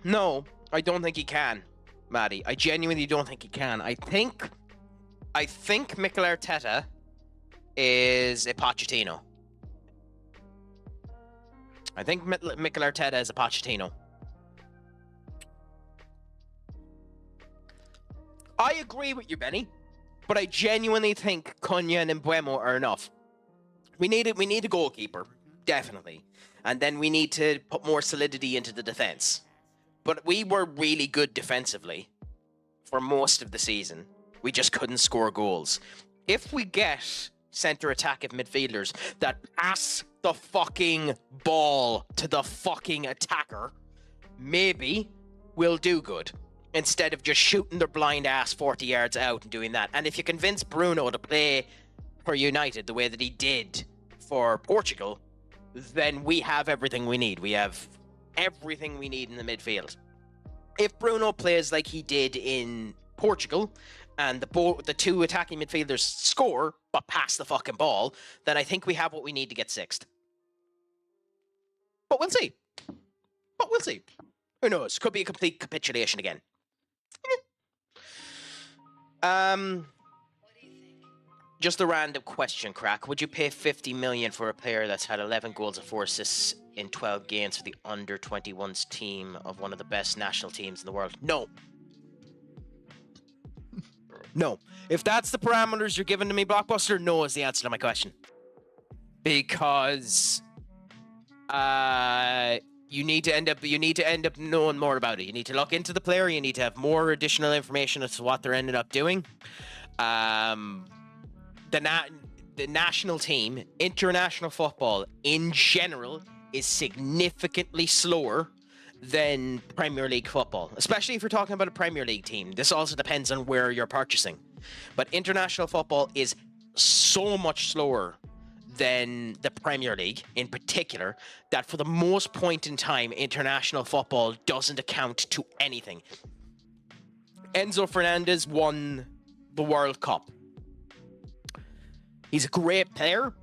No, I don't think he can, Maddie. I genuinely don't think he can. I think Mikel Arteta is a Pochettino. I think Mikel Arteta is a Pochettino. I agree with you, Benny, but I genuinely think Cunha and Mbeumo are enough. We need a goalkeeper, definitely, and then we need to put more solidity into the defense. But we were really good defensively for most of the season. We just couldn't score goals. If we get center attacking midfielders that pass the fucking ball to the fucking attacker, maybe we'll do good, instead of just shooting their blind ass 40 yards out and doing that. And if you convince Bruno to play for United the way that he did for Portugal, then we have everything we need. We have everything we need in the midfield. If Bruno plays like he did in Portugal, and the 2 attacking midfielders score but pass the fucking ball, then I think we have what we need to get 6th. But we'll see. Who knows? Could be a complete capitulation again. Just a random question, Crack. Would you pay 50 million for a player that's had 11 goals and 4 assists in 12 games for the under-21s team of one of the best national teams in the world? No. No. If that's the parameters you're giving to me, Blockbuster, no is the answer to my question. Because you need to end up knowing more about it. You need to look into the player. You need to have more additional information as to what they're ended up doing. The national team, international football in general, is significantly slower than Premier League football, especially if you're talking about a Premier League team. This also depends on where you're purchasing. But international football is so much slower than the Premier League in particular, that for the most point in time, international football doesn't account to anything. Enzo Fernandez won the World Cup. He's a great player,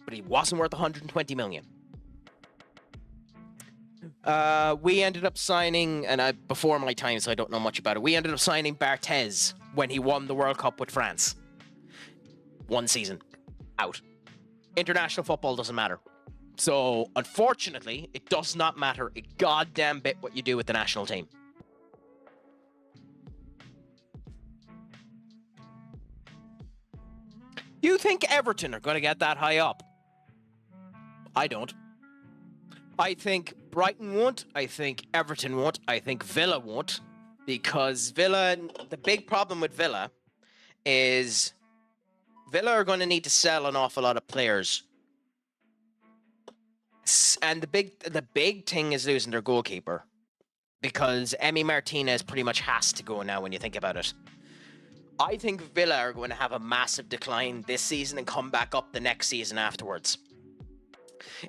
but he wasn't worth 120 million. We ended up signing, and before my time, so I don't know much about it, we ended up signing Barthez when he won the World Cup with France. 1 season. Out. International football doesn't matter. So, unfortunately, it does not matter a goddamn bit what you do with the national team. You think Everton are going to get that high up? I don't. I think Brighton won't. I think Everton won't. I think Villa won't. Because the big problem with Villa is Villa are going to need to sell an awful lot of players. And the big thing is losing their goalkeeper. Because Emi Martinez pretty much has to go now when you think about it. I think Villa are going to have a massive decline this season and come back up the next season afterwards.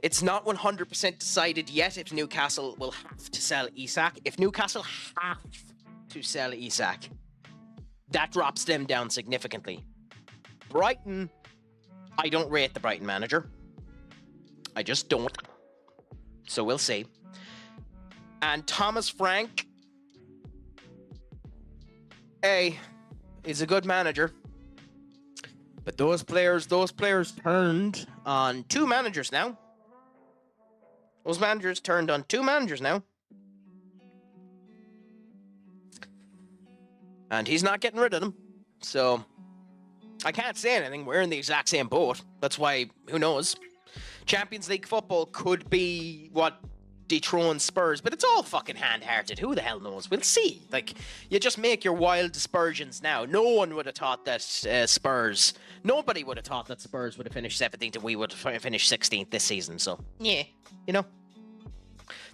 It's not 100% decided yet if Newcastle will have to sell Isak. If Newcastle have to sell Isak, that drops them down significantly. Brighton, I don't rate the Brighton manager. I just don't. So we'll see. And Thomas Frank, he's a good manager. But those players turned on 2 managers now. Those managers turned on 2 managers now. And he's not getting rid of them. So, I can't say anything. We're in the exact same boat. That's why, who knows? Champions League football could be what dethrones Spurs, but it's all fucking hand-hearted. Who the hell knows? We'll see. Like, you just make your wild dispersions now. No one would have thought that nobody would have thought that Spurs would have finished 17th and we would have finished 16th this season. So, yeah, you know.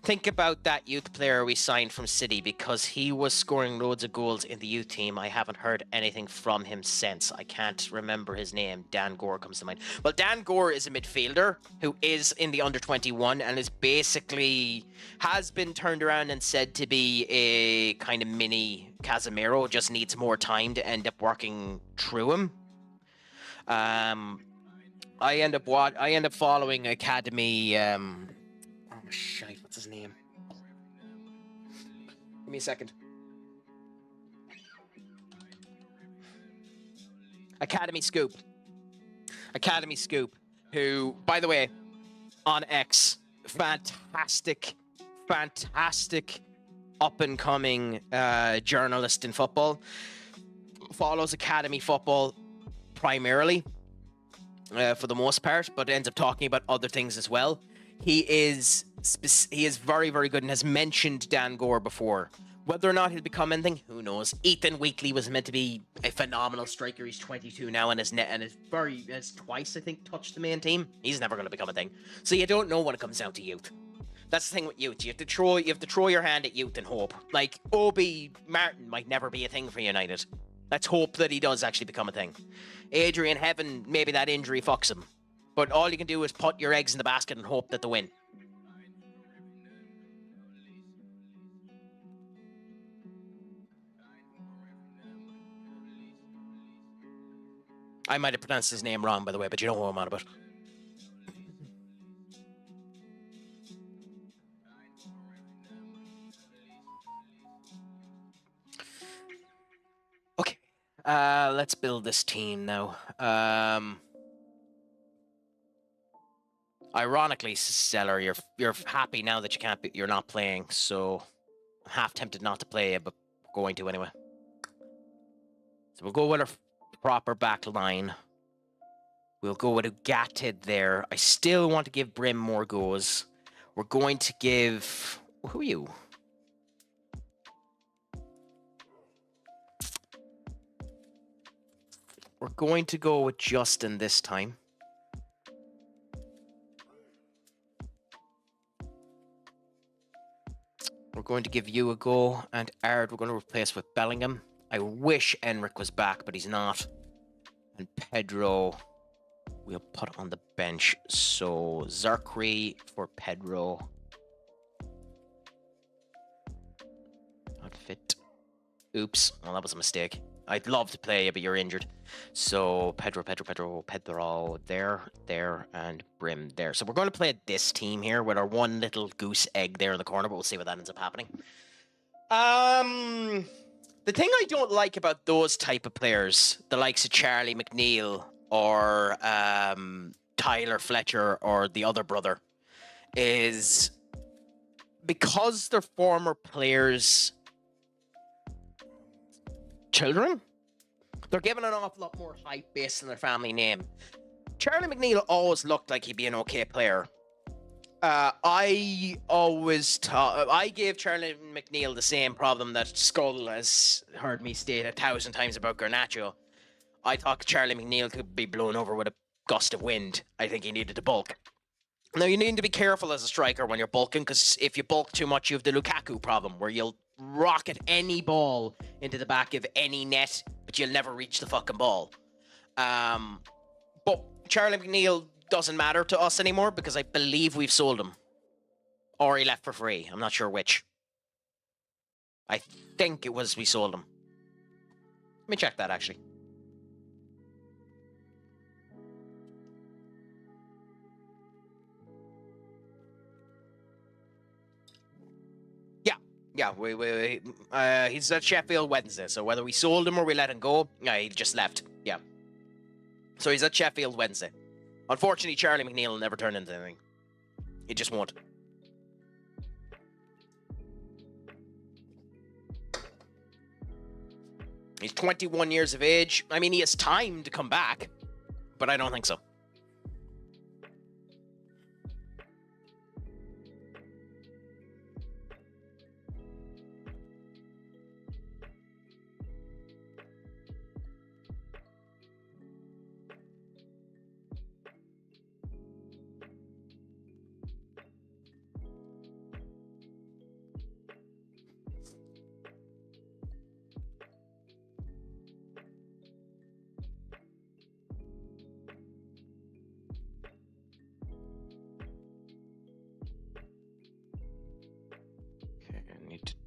Think about that youth player we signed from City because he was scoring loads of goals in the youth team. I haven't heard anything from him since. I can't remember his name. Dan Gore comes to mind. Well, Dan Gore is a midfielder who is in the under-21 and is basically has been turned around and said to be a kind of mini Casemiro. Just needs more time to end up working through him. I end up following Academy. Oh, shite, what's his name? Give me a second. Academy Scoop, who, by the way, on X, fantastic up-and-coming journalist in football. Follows Academy football primarily, for the most part, but ends up talking about other things as well. He is very, very good and has mentioned Dan Gore before. Whether or not he'll become anything, who knows? Ethan Weekly was meant to be a phenomenal striker. He's 22 now and has twice, I think, touched the main team. He's never going to become a thing. So you don't know when it comes down to youth. That's the thing with youth. You have to throw your hand at youth and hope. Like, Obi Martin might never be a thing for United. Let's hope that he does actually become a thing. Adrian Heaven, maybe that injury fucks him. But all you can do is put your eggs in the basket and hope that they win. I might have pronounced his name wrong, by the way, but you know who I'm on about. Okay. Let's build this team now. Ironically, Stellar, you're happy now that you're not playing, so I'm half tempted not to play it, but going to anyway. So we'll go with our proper back line. We'll go with a Gatted there. I still want to give Brim more goes. We're going to give... Who are you? We're going to go with Justin this time. We're going to give you a go, and Ard we're going to replace with Bellingham. I wish Enric was back, but he's not. And Pedro, we'll put on the bench. So Zarkri for Pedro. Outfit. Oops. Well, that was a mistake. I'd love to play you, but you're injured. So Pedro, there, and Brim there. So we're going to play this team here with our one little goose egg there in the corner, but we'll see what that ends up happening. The thing I don't like about those type of players, the likes of Charlie McNeil or Tyler Fletcher or the other brother, is because they're former players' children, they're given an awful lot more hype based on their family name. Charlie McNeil always looked like he'd be an okay player. I gave Charlie McNeil the same problem that Skull has heard me state 1,000 times about Garnacho. I thought Charlie McNeil could be blown over with a gust of wind. I think he needed to bulk. Now, you need to be careful as a striker when you're bulking, because if you bulk too much, you have the Lukaku problem, where you'll rocket any ball into the back of any net, but you'll never reach the fucking ball. But Charlie McNeil doesn't matter to us anymore, because I believe we've sold him. Or he left for free. I'm not sure which. I think it was we sold him. Let me check that, actually. Yeah, he's at Sheffield Wednesday, so whether we sold him or we let him go, yeah, he just left. Yeah. So he's at Sheffield Wednesday. Unfortunately, Charlie McNeil will never turn into anything. He just won't. He's 21 years of age. I mean, he has time to come back, but I don't think so.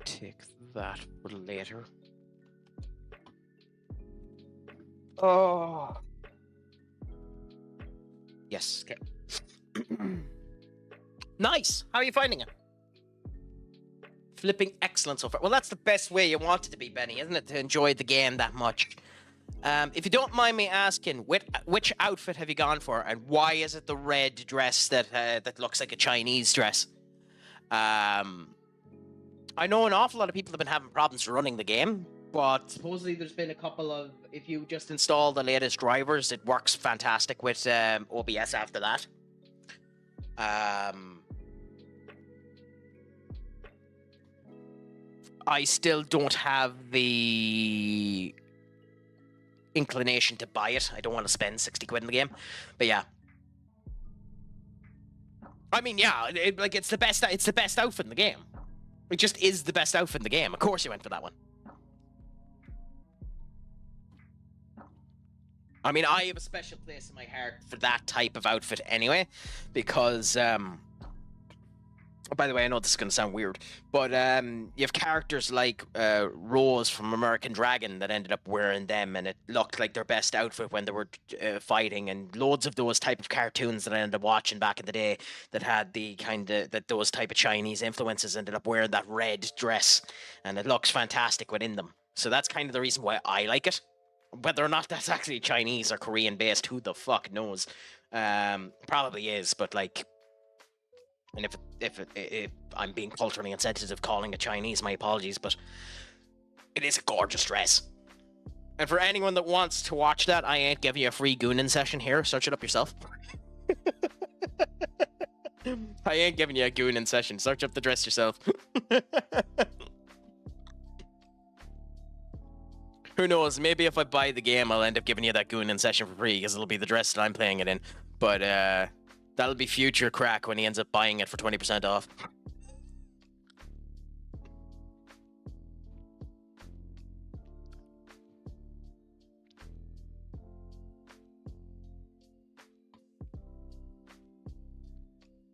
Take that for later. Oh. Yes. Okay. Nice. How are you finding it? Flipping excellent so far. Well, that's the best way you want it to be, Benny, isn't it? To enjoy the game that much. If you don't mind me asking, which outfit have you gone for, and why is it the red dress that looks like a Chinese dress? I know an awful lot of people have been having problems running the game, but supposedly there's been a couple of... If you just install the latest drivers, it works fantastic with OBS after that. I still don't have the inclination to buy it. I don't want to spend 60 quid in the game, but yeah. I mean, yeah, it's the best outfit in the game. It just is the best outfit in the game. Of course you went for that one. I mean, I have a special place in my heart for that type of outfit anyway, because, by the way, I know this is going to sound weird, but you have characters like Rose from American Dragon that ended up wearing them, and it looked like their best outfit when they were fighting, and loads of those type of cartoons that I ended up watching back in the day that had the those type of Chinese influences ended up wearing that red dress, and it looks fantastic within them. So that's kind of the reason why I like it. Whether or not that's actually Chinese or Korean based, who the fuck knows? Probably is, but like, and if I'm being culturally insensitive calling it Chinese, my apologies, but it is a gorgeous dress. And for anyone that wants to watch that, I ain't giving you a free gooning session here. Search it up yourself. I ain't giving you a gooning session. Search up the dress yourself. Who knows? Maybe if I buy the game, I'll end up giving you that gooning session for free because it'll be the dress that I'm playing it in. But that'll be future crack when he ends up buying it for 20% off.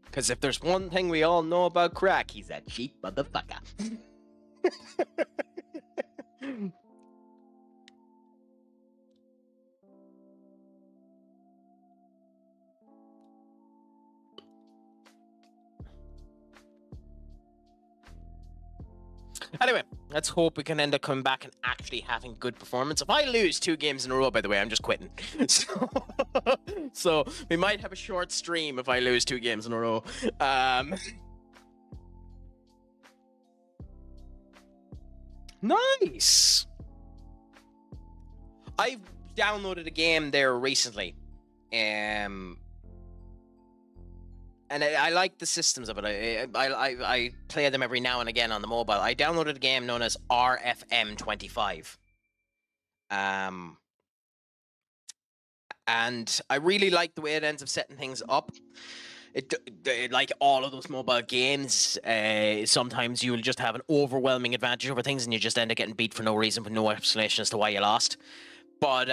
Because if there's one thing we all know about crack, he's a cheap motherfucker. Anyway, let's hope we can end up coming back and actually having good performance. If I lose 2 games in a row, by the way, I'm just quitting. So we might have a short stream if I lose 2 games in a row. Nice. I've downloaded a game there recently. And I like the systems of it. I play them every now and again on the mobile. I downloaded a game known as RFM 25. And I really like the way it ends up setting things up. It like all of those mobile games, sometimes you'll just have an overwhelming advantage over things and you just end up getting beat for no reason with no explanation as to why you lost. But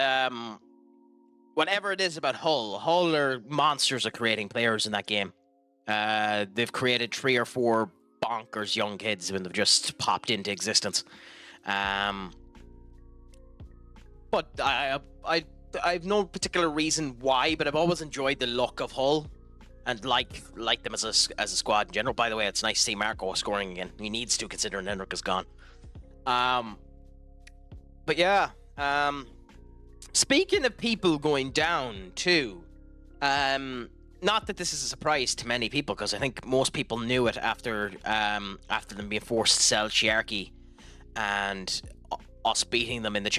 whatever it is about Hull are monsters at creating players in that game. They've created 3 or 4 bonkers young kids when they've just popped into existence. But I've no particular reason why, but I've always enjoyed the look of Hull and like them as a squad in general. By the way, it's nice to see Marco scoring again. He needs to, considering Henrik is gone. But yeah, speaking of people going down too, not that this is a surprise to many people, because I think most people knew it after them being forced to sell Chiarchi and us beating them in the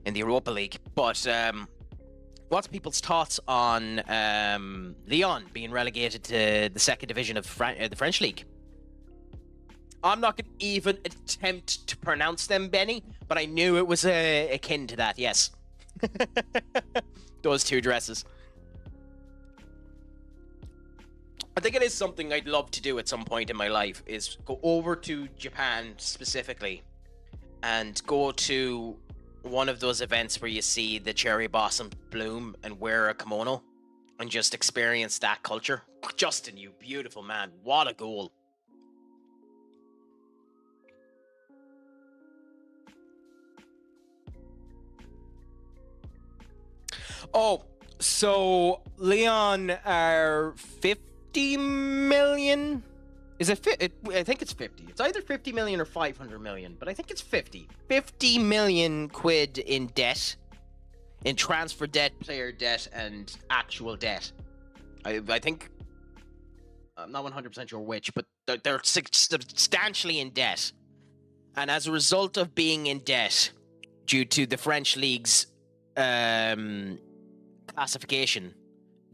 in the Europa League. But what's people's thoughts on Lyon being relegated to the 2nd division of the French league? I'm not going to even attempt to pronounce them, Benny, but I knew it was akin to that, yes. Those 2 dresses. I think it is something I'd love to do at some point in my life, is go over to Japan specifically and go to one of those events where you see the cherry blossom bloom and wear a kimono and just experience that culture. Justin, you beautiful man. What a goal. Oh, so Lyon are 50 million? Is it I think it's 50. It's either 50 million or 500 million, but I think it's 50. 50 million quid in debt. In transfer debt, player debt, and actual debt. I think... I'm not 100% sure which, but they're substantially in debt. And as a result of being in debt, due to the French league's classification,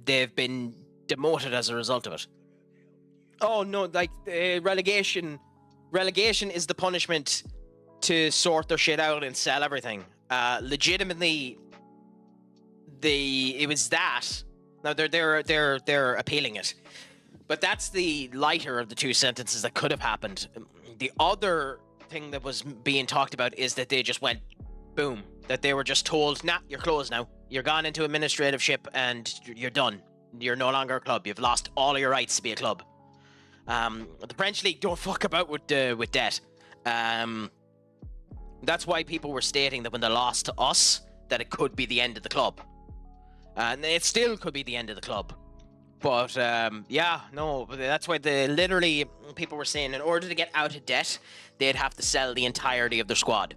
they've been demoted as a result of it. Oh no, like relegation is the punishment to sort their shit out and sell everything. Legitimately, it was that. Now they're appealing it, but that's the lighter of the 2 sentences that could have happened. The other thing that was being talked about is that they just went boom, that they were just told, nah, you're closed now. You're gone into administratorship and you're done. You're no longer a club. You've lost all of your rights to be a club. The French league don't fuck about with debt. That's why people were stating that when they lost to us, that it could be the end of the club. And it still could be the end of the club. But yeah, no, that's why literally people were saying in order to get out of debt, they'd have to sell the entirety of their squad.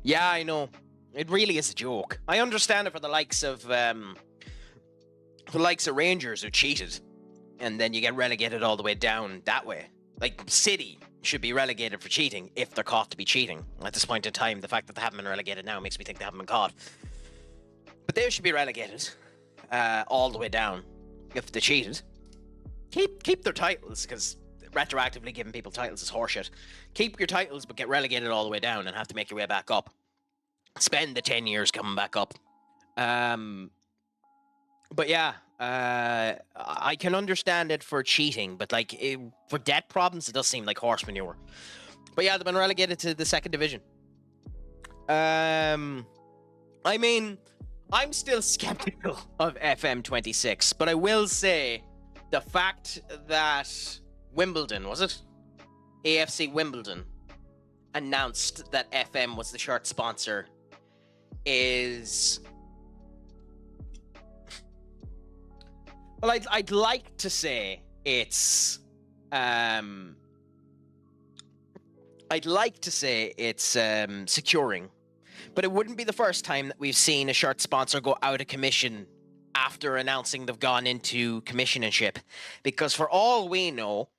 Yeah, I know. It really is a joke. I understand it for the likes of Rangers who cheated, and then you get relegated all the way down that way. Like City should be relegated for cheating if they're caught to be cheating. At this point in time, the fact that they haven't been relegated now makes me think they haven't been caught. But they should be relegated all the way down if they cheated. Keep their titles, because retroactively giving people titles is horseshit. Keep your titles, but get relegated all the way down and have to make your way back up. Spend the 10 years coming back up. But yeah, I can understand it for cheating, but like for debt problems, it does seem like horse manure. But yeah, they've been relegated to the second division. I mean, I'm still skeptical of FM26, but I will say the fact that Wimbledon, was it? AFC Wimbledon announced that FM was the shirt sponsor is... Well, I'd like to say it's securing, but it wouldn't be the first time that we've seen a shirt sponsor go out of commission after announcing they've gone into commissionership, because for all we know,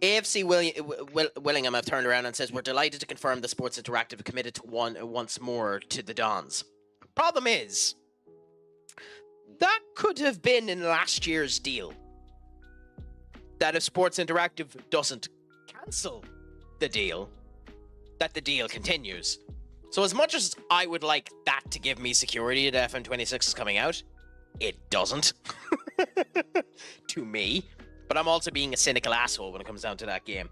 AFC Willingham have turned around and says, we're delighted to confirm the Sports Interactive committed to once more to the Dons. Problem is, that could have been in last year's deal. That if Sports Interactive doesn't cancel the deal, that the deal continues. So as much as I would like that to give me security that FM26 is coming out, it doesn't. To me. But I'm also being a cynical asshole when it comes down to that game.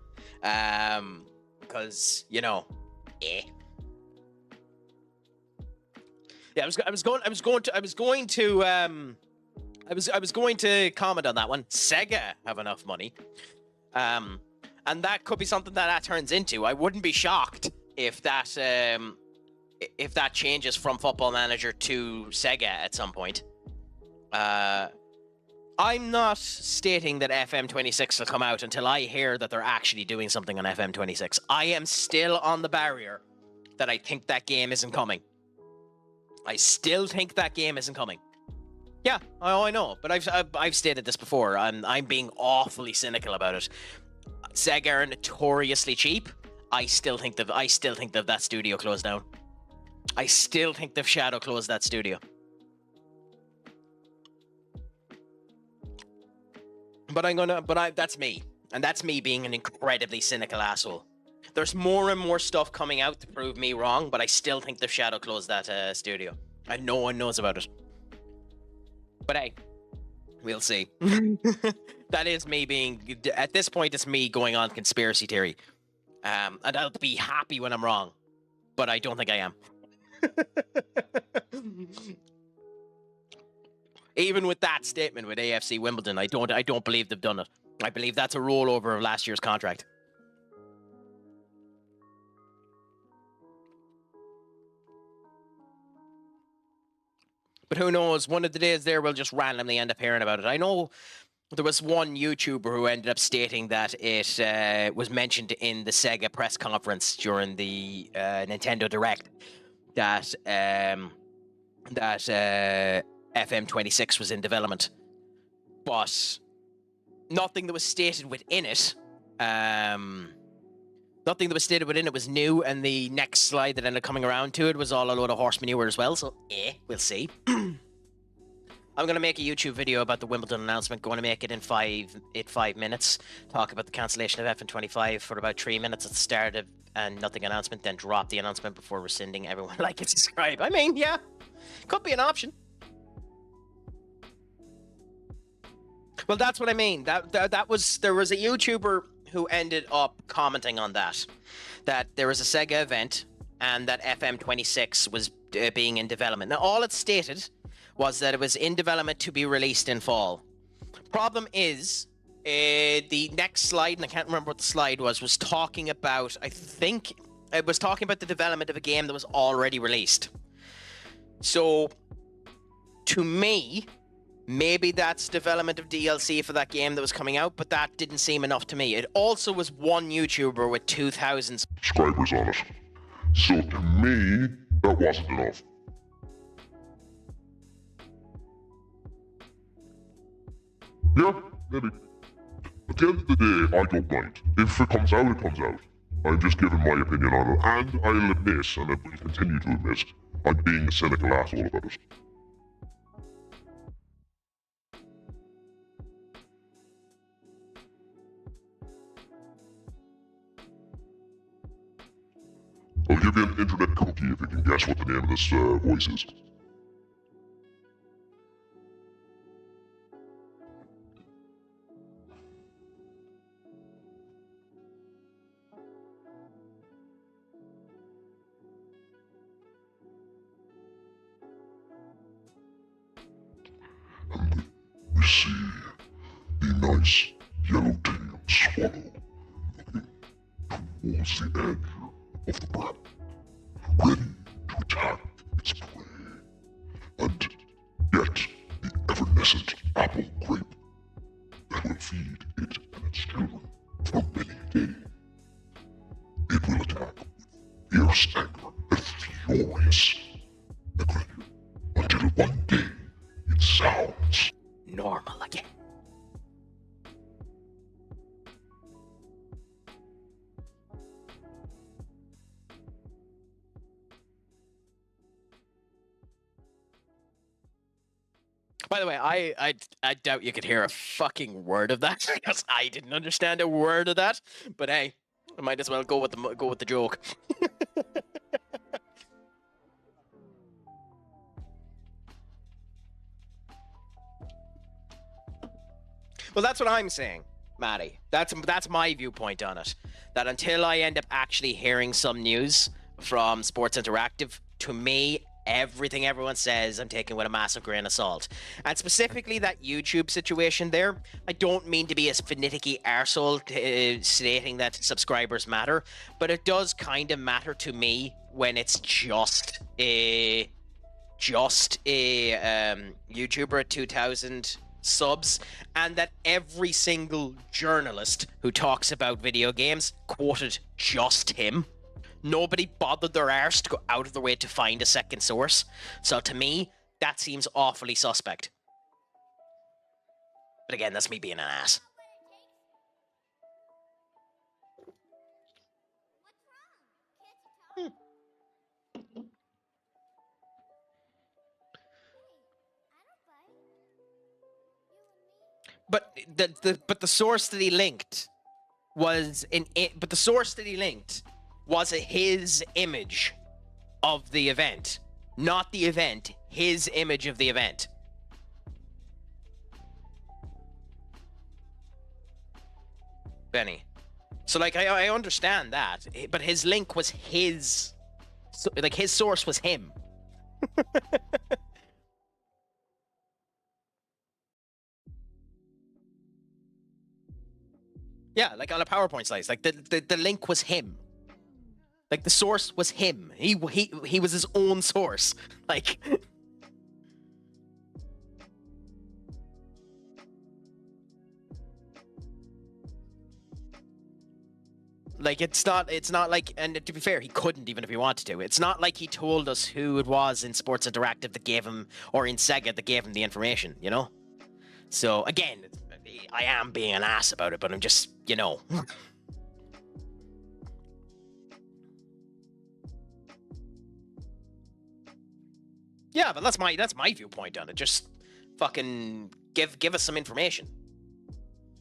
Because, you know, Yeah, I was going to comment on that one. Sega have enough money. And that could be something that turns into. I wouldn't be shocked if that changes from Football Manager to Sega at some point. I'm not stating that FM26 will come out until I hear that they're actually doing something on FM26. I am still on the barrier that I think that game isn't coming. I still think that game isn't coming. Yeah, I know, but I've stated this before. I'm being awfully cynical about it. Sega are notoriously cheap. I still think that studio closed down. I still think they've shadow closed that studio. But that's me. And that's me being an incredibly cynical asshole. There's more and more stuff coming out to prove me wrong, but I still think they've shadow closed that studio. And no one knows about it. But hey, we'll see. That is me being... At this point, it's me going on conspiracy theory. And I'll be happy when I'm wrong. But I don't think I am. Even with that statement with AFC Wimbledon, I don't believe they've done it. I believe that's a rollover of last year's contract. But who knows? One of the days there, we'll just randomly end up hearing about it. I know there was one YouTuber who ended up stating that it was mentioned in the Sega press conference during the Nintendo Direct that FM26 was in development, but nothing that was stated within it. Nothing that was stated within it was new, and the next slide that ended up coming around to it was all a load of horse manure as well, so we'll see. I'm going to make a YouTube video about the Wimbledon announcement, going to make it in 5 minutes, talk about the cancellation of FM25 for about 3 minutes at the start of and nothing announcement, then drop the announcement before rescinding. Everyone like and subscribe. I mean, yeah, could be an option. Well, that's what I mean. There was a YouTuber who ended up commenting on that there was a Sega event and that FM26 was being in development. Now, all it stated was that it was in development to be released in fall. Problem is, the next slide, and I can't remember what the slide was talking about, I think it was talking about the development of a game that was already released. So, to me, maybe that's development of DLC for that game that was coming out, but that didn't seem enough to me. It also was one YouTuber with 2,000 subscribers on it. So to me, that wasn't enough. Yeah, maybe. At the end of the day, I don't mind. If it comes out, it comes out. I'm just giving my opinion on it, and I'll admit, and I will continue to admit, I'm being a cynical asshole about it. I'll give you an internet cookie if you can guess what the name of this voice is. And we see the nice yellow-tailed swallow looking towards the edge of the bramble, ready to attack its prey. And yet, the evanescent apple grape that will feed it and its children for many a day. It will attack with fierce anger and furious aggression until one day it sounds normal again. By the way, I doubt you could hear a fucking word of that because I didn't understand a word of that. But hey, I might as well go with the joke. Well, that's what I'm saying, Maddie. That's my viewpoint on it. That until I end up actually hearing some news from Sports Interactive, to me, everything everyone says, I'm taking with a massive grain of salt. And specifically that YouTube situation there, I don't mean to be a finicky arsehole stating that subscribers matter, but it does kind of matter to me when it's just a YouTuber at 2,000 subs, and that every single journalist who talks about video games quoted just him. Nobody bothered their arse to go out of their way to find a second source. So to me, that seems awfully suspect. But again, that's me being an ass. But the source that he linked was his image of the event, not the event. His image of the event. Benny. So like I understand that, but his link was his, like his source was him. Yeah, like on a PowerPoint slice, like the link was him. Like the source was him. He was his own source. Like like it's not like, and to be fair, he couldn't even if he wanted to. It's not like he told us who it was in Sports Interactive that gave him, or in Sega that gave him the information, you know? So again, I am being an ass about it, but I'm just, you know. Yeah, but that's my viewpoint on it. Just fucking give us some information.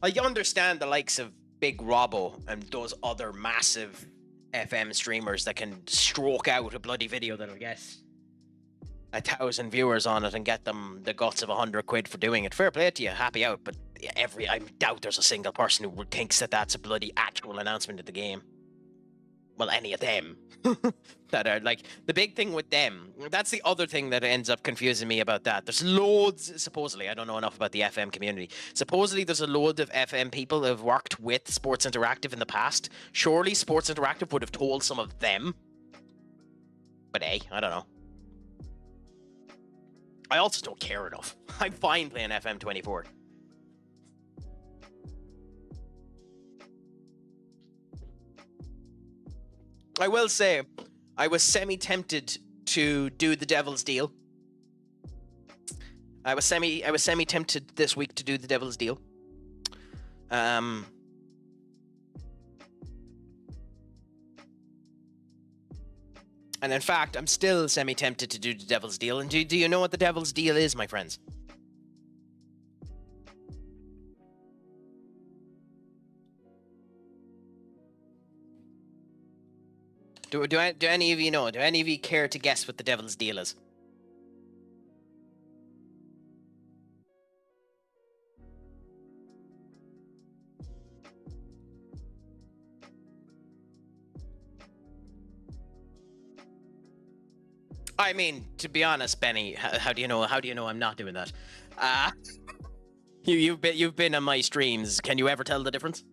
I understand the likes of Big Robbo and those other massive FM streamers that can stroke out a bloody video that'll get 1,000 viewers on it and get them the guts of 100 quid for doing it. Fair play to you, happy out. But I doubt there's a single person who thinks that that's a bloody actual announcement of the game. Well, any of them that are like, the big thing with them, that's the other thing that ends up confusing me about that. There's loads, supposedly, I don't know enough about the FM community. Supposedly there's a load of FM people who have worked with Sports Interactive in the past. Surely Sports Interactive would have told some of them. But hey, I don't know. I also don't care enough. I'm fine playing FM 24. I will say, I was semi-tempted to do the devil's deal. I was semi tempted this week to do the devil's deal. And in fact, I'm still semi tempted to do the devil's deal. And do you know what the devil's deal is, my friends? Do any of you know? Do any of you care to guess what the devil's deal is? I mean, to be honest, Benny, how do you know? How do you know I'm not doing that? You've been on my streams. Can you ever tell the difference?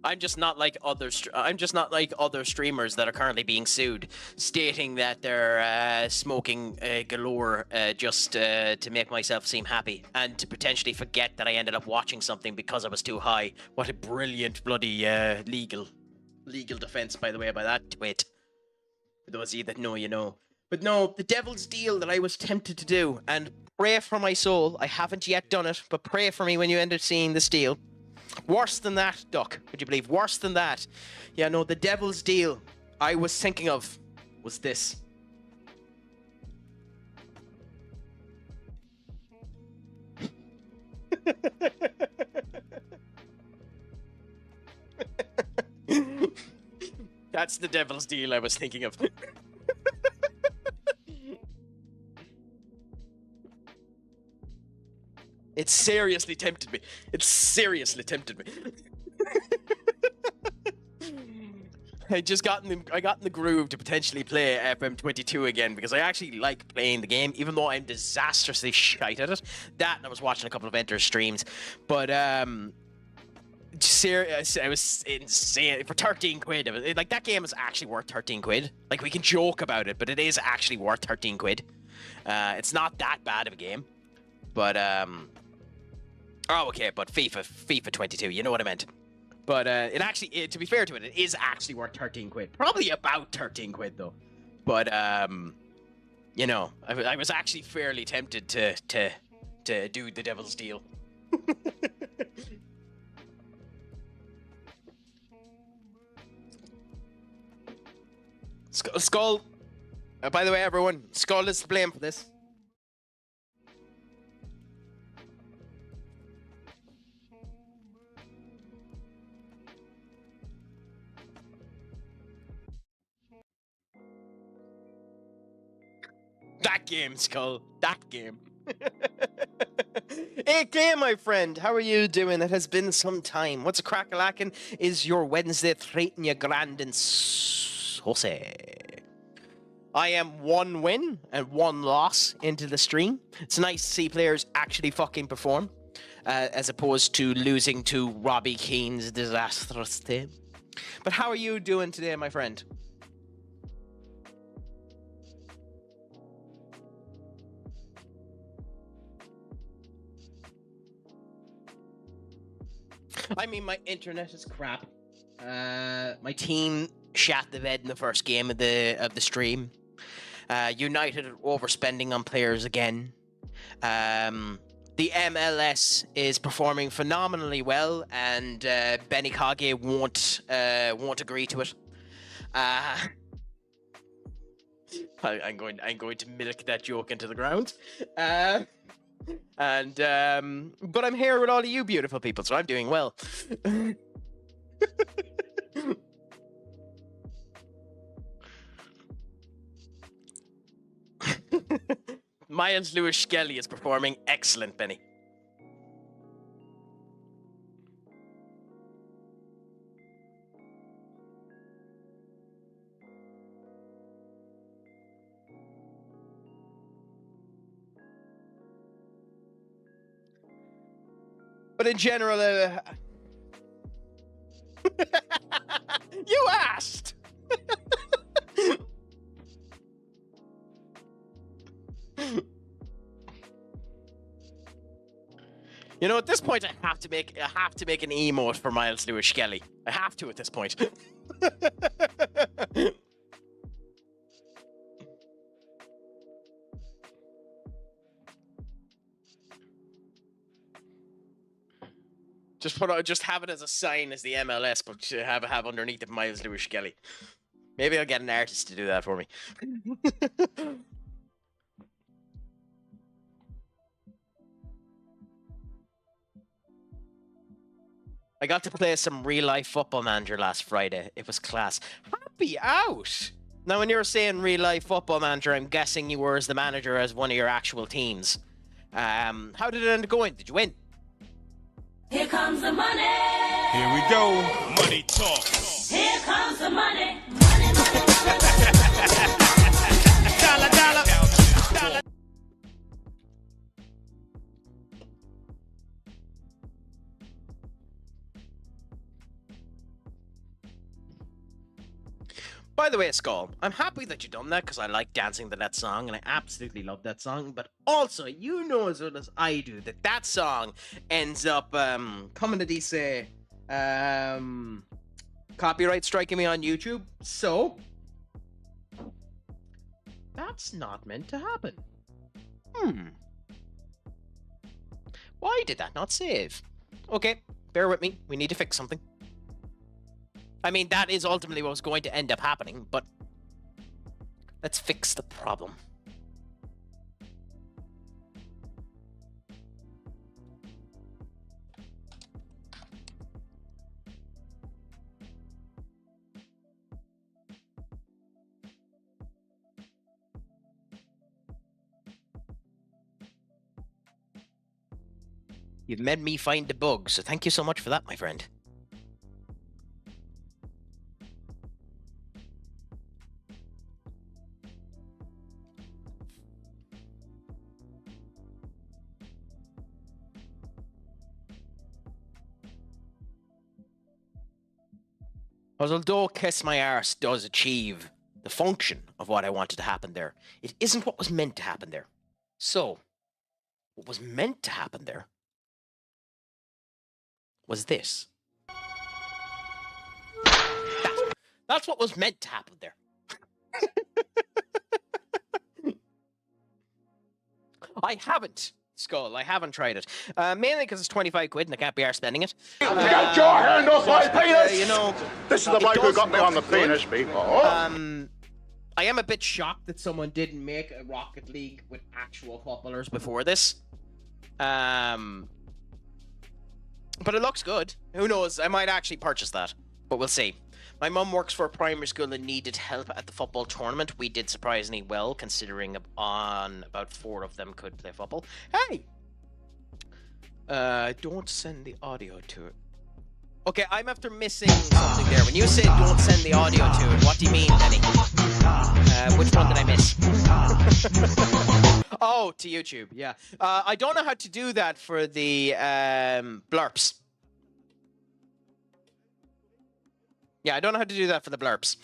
I'm just not like other streamers that are currently being sued, stating that they're smoking galore just to make myself seem happy and to potentially forget that I ended up watching something because I was too high. What a brilliant bloody legal defense, by the way, by that twit. For those of you that know, you know. But no, the devil's deal that I was tempted to do, and pray for my soul. I haven't yet done it, but pray for me when you end up seeing this deal. Worse than that, Duck. Would you believe? Worse than that. Yeah, no, the devil's deal I was thinking of was this. That's the devil's deal I was thinking of. It seriously tempted me. I got in the groove to potentially play FM22 again because I actually like playing the game, even though I'm disastrously shite at it. That and I was watching a couple of Enter streams, but serious, I was insane for 13 quid. Like that game is actually worth 13 quid. Like we can joke about it, but it is actually worth 13 quid. It's not that bad of a game, but oh, okay, but FIFA 22, you know what I meant. But it actually, to be fair to it, it is actually worth 13 quid. Probably about 13 quid, though. But, you know, I was actually fairly tempted to do the devil's deal. Skull, by the way, everyone, Skull is to blame for this. That game, Skull. That game. Hey, game, my friend. How are you doing? It has been some time. What's a crack-a-lackin'? Is your Wednesday treating you grand and saucy? I am 1 win and 1 loss into the stream. It's nice to see players actually fucking perform, as opposed to losing to Robbie Keane's disastrous team. But how are you doing today, my friend? I mean, my internet is crap. My team shat the bed in the first game of the stream. United are overspending on players again. The MLS is performing phenomenally well, and Benny Kage won't agree to it. I'm going to milk that joke into the ground. And but I'm here with all of you beautiful people, so I'm doing well. Miles Lewis Skelly is performing excellent, Benny. But in general, you asked. You know, at this point, I have to make an emote for Miles Lewis Skelly. I have to at this point. Just have it as a sign as the MLS, but have underneath it Miles Lewis Skelly. Maybe I'll get an artist to do that for me. I got to play some real life Football Manager last Friday. It was class. Happy out. Now, when you were saying real life Football Manager, I'm guessing you were as the manager as one of your actual teams. How did it end up going? Did you win? Here comes the money. Here we go. Money talk. Here comes the money. Money, money, money. Dollar, dollar. By the way, Skull, I'm happy that you done that because I like dancing to that song and I absolutely love that song. But also, you know as well as I do that that song ends up coming to these copyright striking me on YouTube. So that's not meant to happen. Why did that not save? Okay, bear with me. We need to fix something. I mean, that is ultimately what was going to end up happening, but let's fix the problem. You've made me find the bug, so thank you so much for that, my friend. Although Kiss My Arse does achieve the function of what I wanted to happen there, it isn't what was meant to happen there. So, what was meant to happen there was this. That's what was meant to happen there. I haven't, Skull. I haven't tried it. Mainly because it's 25 quid and I can't be arsed spending it. Get your hand off my penis! You know, This is the bloke who got me on the penis, people. I am a bit shocked that someone didn't make a Rocket League with actual footballers before this. But it looks good. Who knows? I might actually purchase that, but we'll see. My mum works for a primary school and needed help at the football tournament. We did surprisingly well, considering about 4 of them could play football. Hey! Don't send the audio to it. Okay, I'm after missing something there. When you say don't send the audio to it, what do you mean, Benny? Which one did I miss? Oh, to YouTube, yeah. I don't know how to do that for the blurps. Yeah, I don't know how to do that for the blurps.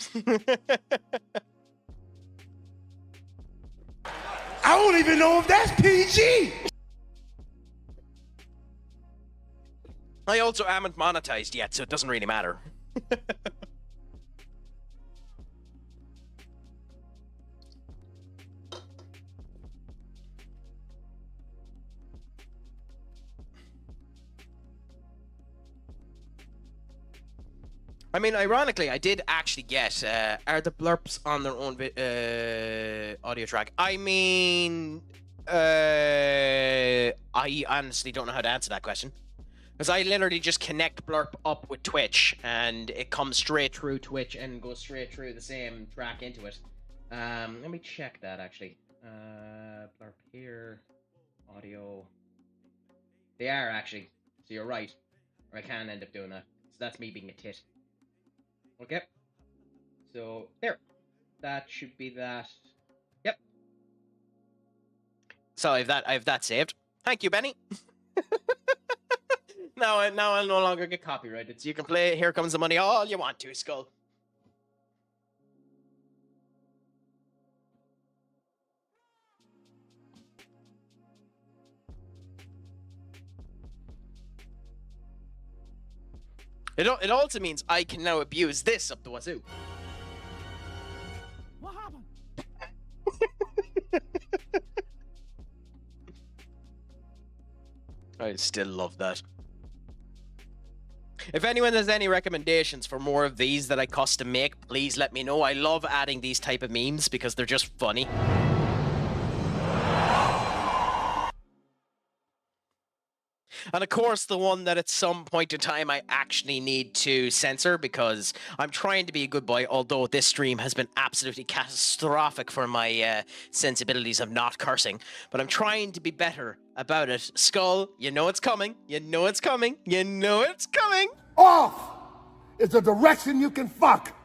I don't even know if that's PG. I also haven't monetized yet, so it doesn't really matter. I mean, ironically, I did actually get, are the blurps on their own audio track? I mean, I honestly don't know how to answer that question. Because I literally just connect blurp up with Twitch, and it comes straight through Twitch and goes straight through the same track into it. Let me check that, actually. Blurp here, audio. They are, actually. So you're right. Or I can end up doing that. So that's me being a tit. Okay. So, there. That should be that. Yep. So I have that saved. Thank you, Benny. Now I'll no longer get copyrighted, so you can play Here Comes the Money all you want to, Skull. It also means I can now abuse this up the wazoo. What happened? I still love that. If anyone has any recommendations for more of these that I custom make, please let me know. I love adding these type of memes because they're just funny. And of course, the one that at some point in time I actually need to censor because I'm trying to be a good boy, although this stream has been absolutely catastrophic for my sensibilities of not cursing. But I'm trying to be better about it. Skull, you know it's coming. You know it's coming. You know it's coming. Off is the direction you can fuck.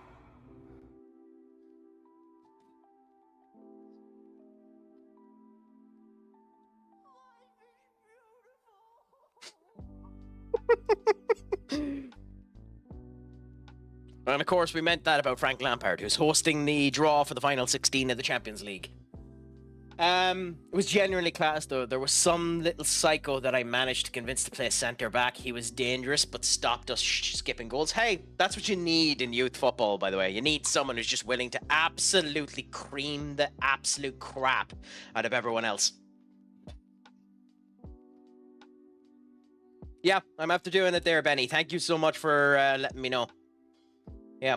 And of course, we meant that about Frank Lampard, who's hosting the draw for the final 16 of the Champions League. It was genuinely class, though. There was some little psycho that I managed to convince to play centre back. He was dangerous, but stopped us skipping goals. Hey, that's what you need in youth football, by the way. You need someone who's just willing to absolutely cream the absolute crap out of everyone else. Yeah, I'm after doing it there, Benny. Thank you so much for letting me know. Yeah.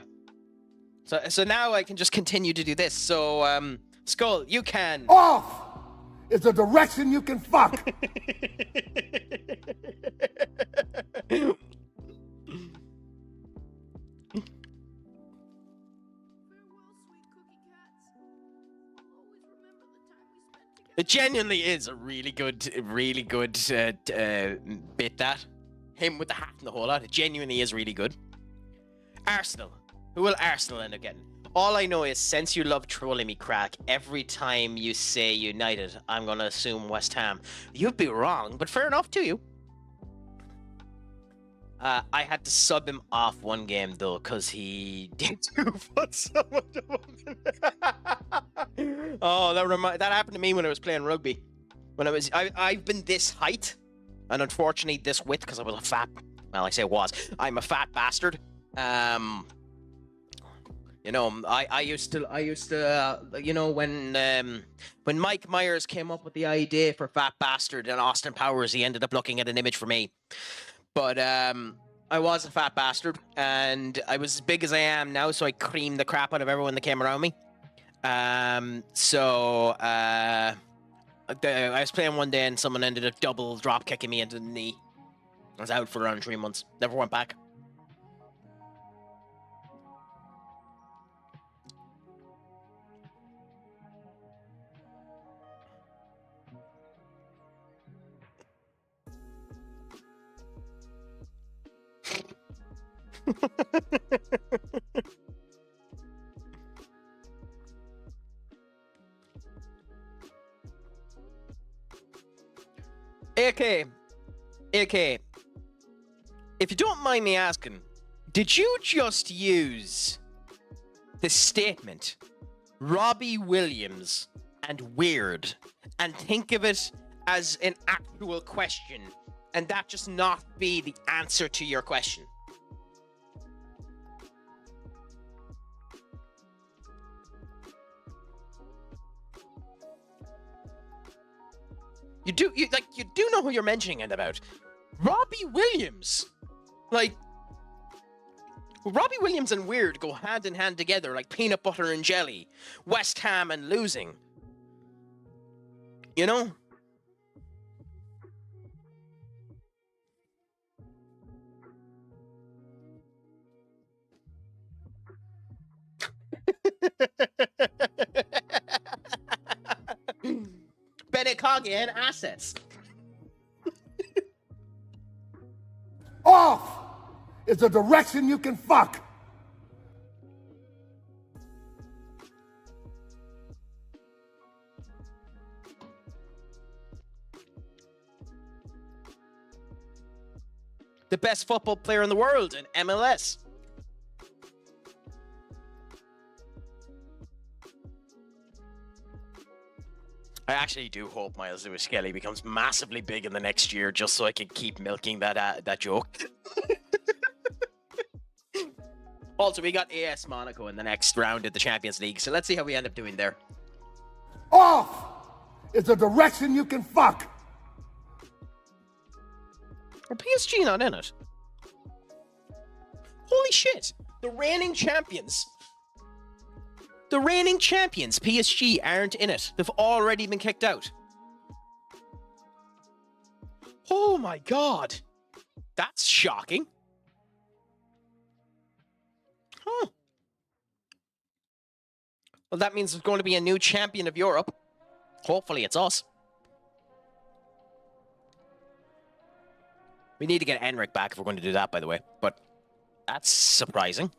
So now I can just continue to do this. So, Skull, you can. Off is the direction you can fuck. It genuinely is a really good bit, that. Him with the hat and the whole lot. It genuinely is really good. Arsenal. Who will Arsenal end up getting? All I know is, since you love trolling me, Crack, every time you say United, I'm going to assume West Ham. You'd be wrong, but fair enough to you. I had to sub him off one game, though, because he did 2 foot someone. Oh, that happened to me when I was playing rugby. When I've been this height, and unfortunately this width, because I was a fat, well, I say was, I'm a fat bastard. You know, I used to, you know, when Mike Myers came up with the idea for Fat Bastard and Austin Powers, he ended up looking at an image for me. But I was a fat bastard, and I was as big as I am now, so I creamed the crap out of everyone that came around me. I was playing one day, and someone ended up double drop kicking me into the knee. I was out for around 3 months. Never went back. AK, if you don't mind me asking, did you just use the statement Robbie Williams and weird and think of it as an actual question, and that just not be the answer to your question? You do know who you're mentioning it about. Robbie Williams. Like, Robbie Williams and weird go hand in hand together like peanut butter and jelly. West Ham and losing. You know? Benekage and assets. Off is the direction you can fuck. The best football player in the world in MLS. I actually do hope Miles Lewis Skelly becomes massively big in the next year, just so I can keep milking that joke. Also, we got AS Monaco in the next round of the Champions League, so let's see how we end up doing there. Off is a direction you can fuck. Are PSG not in it? Holy shit! The reigning champions. The reigning champions, PSG, aren't in it. They've already been kicked out. Oh my god. That's shocking. Huh. Well, that means there's going to be a new champion of Europe. Hopefully it's us. We need to get Enric back if we're going to do that, by the way. But that's surprising.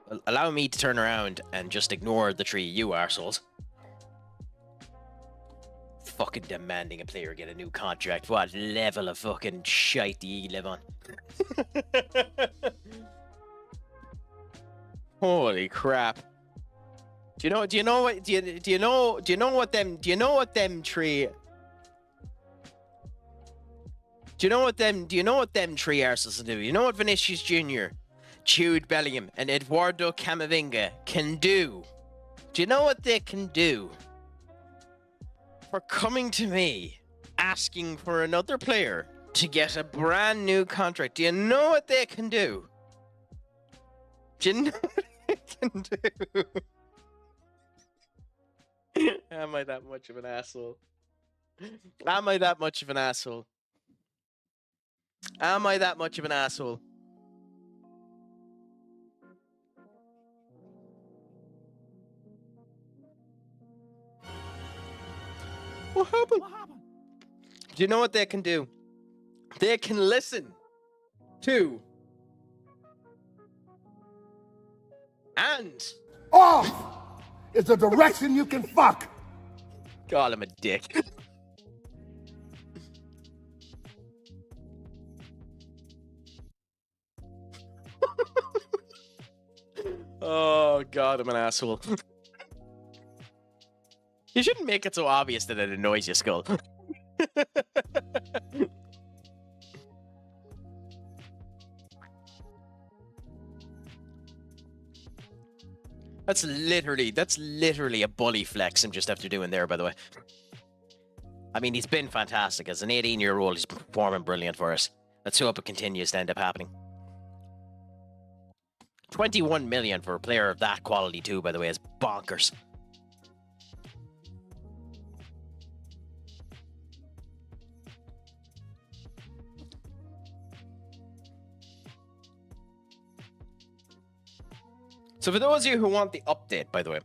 Well, allow me to turn around and just ignore the three of you arseholes. Fucking demanding a player get a new contract. What level of fucking shite do you live on? Holy crap. Do you know what them three arseholes do? You know what Vinicius Jr., Jude Bellingham, and Eduardo Camavinga can do? Do you know what they can do? For coming to me, asking for another player to get a brand new contract. Do you know what they can do? Do you know what they can do? Am I that much of an asshole? Am I that much of an asshole? Am I that much of an asshole? What happened? Do you know what they can do? They can listen to and Off is a direction you can fuck. call him a dick. Oh god, I'm an asshole. You shouldn't make it so obvious that it annoys you, Skull. That's literally a bully flex I'm just after doing there, by the way. I mean, he's been fantastic. As an 18-year-old, he's performing brilliant for us. Let's hope it continues to end up happening. 21 million for a player of that quality too, by the way, is bonkers. So for those of you who want the update, by the way,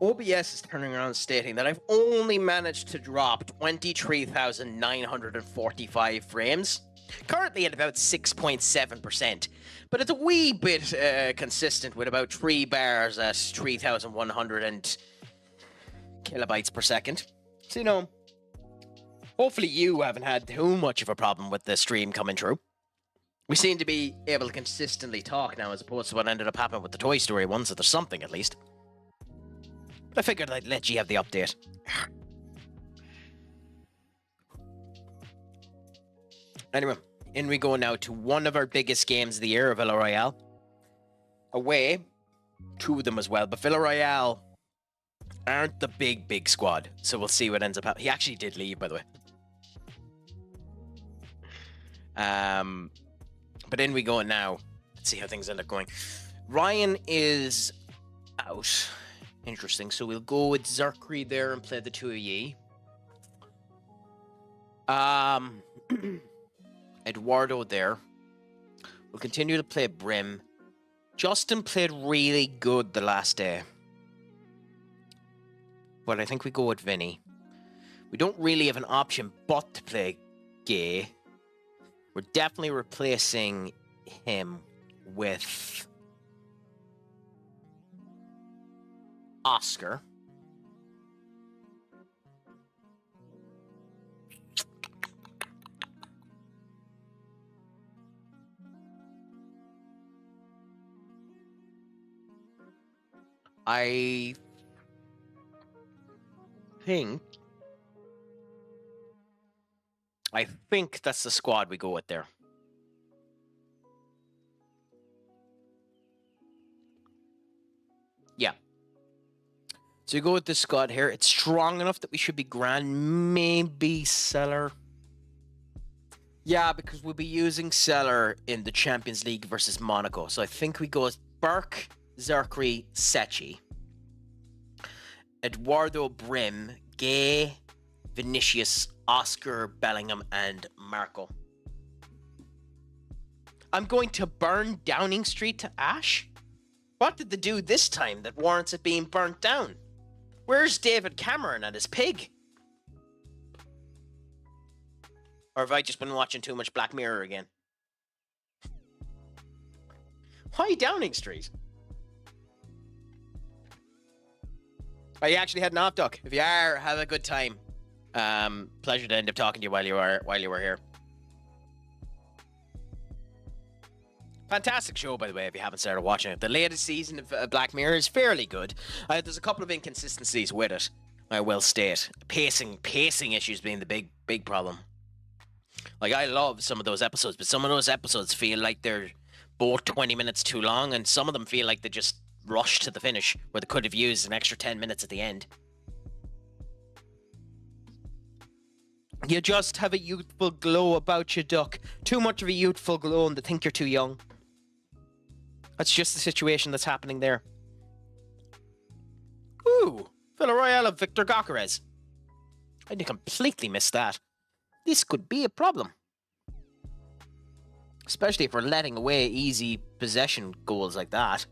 OBS is turning around stating that I've only managed to drop 23,945 frames, currently at about 6.7%, but it's a wee bit consistent with about 3 bars at 3,100 kilobytes per second. So, you know, hopefully you haven't had too much of a problem with the stream coming through. We seem to be able to consistently talk now as opposed to what ended up happening with the Toy Story one, so there's something at least. But I figured I'd let you have the update. Anyway, in we go now to one of our biggest games of the year, Villarreal. Away, 2 of them as well, but Villarreal aren't the big squad, so we'll see what ends up happening. He actually did leave, by the way. But in we go now. Let's see how things end up going. Ryan is out. Interesting. So we'll go with Zerkri there and play the 2 of ye. Eduardo there. We'll continue to play Brim. Justin played really good the last day. But I think we go with Vinny. We don't really have an option but to play Gay. We're definitely replacing him with Oscar. I think that's the squad we go with there. Yeah. So you go with this squad here. It's strong enough that we should be grand. Maybe Seller. Yeah, because we'll be using Seller in the Champions League versus Monaco. So I think we go with Burke, Zerkri, Secchi, Eduardo Brim, Gay, Vinicius, Oscar, Bellingham, and Marco. I'm going to burn Downing Street to ash? What did they do this time that warrants it being burnt down? Where's David Cameron and his pig? Or have I just been watching too much Black Mirror again? Why Downing Street? Are you actually heading off, Duck? If you are, have a good time. Pleasure to end up talking to you while you were here. Fantastic show, by the way, if you haven't started watching it. The latest season of Black Mirror is fairly good. There's a couple of inconsistencies with it, I will state. Pacing issues being the big problem. Like, I love some of those episodes, but some of those episodes feel like they're both 20 minutes too long, and some of them feel like they just rushed to the finish, where they could have used an extra 10 minutes at the end. You just have a youthful glow about you, Duck. Too much of a youthful glow and they think you're too young. That's just the situation that's happening there. Ooh, Villa Royale of Victor Gyökeres. I completely missed that. This could be a problem. Especially if we're letting away easy possession goals like that.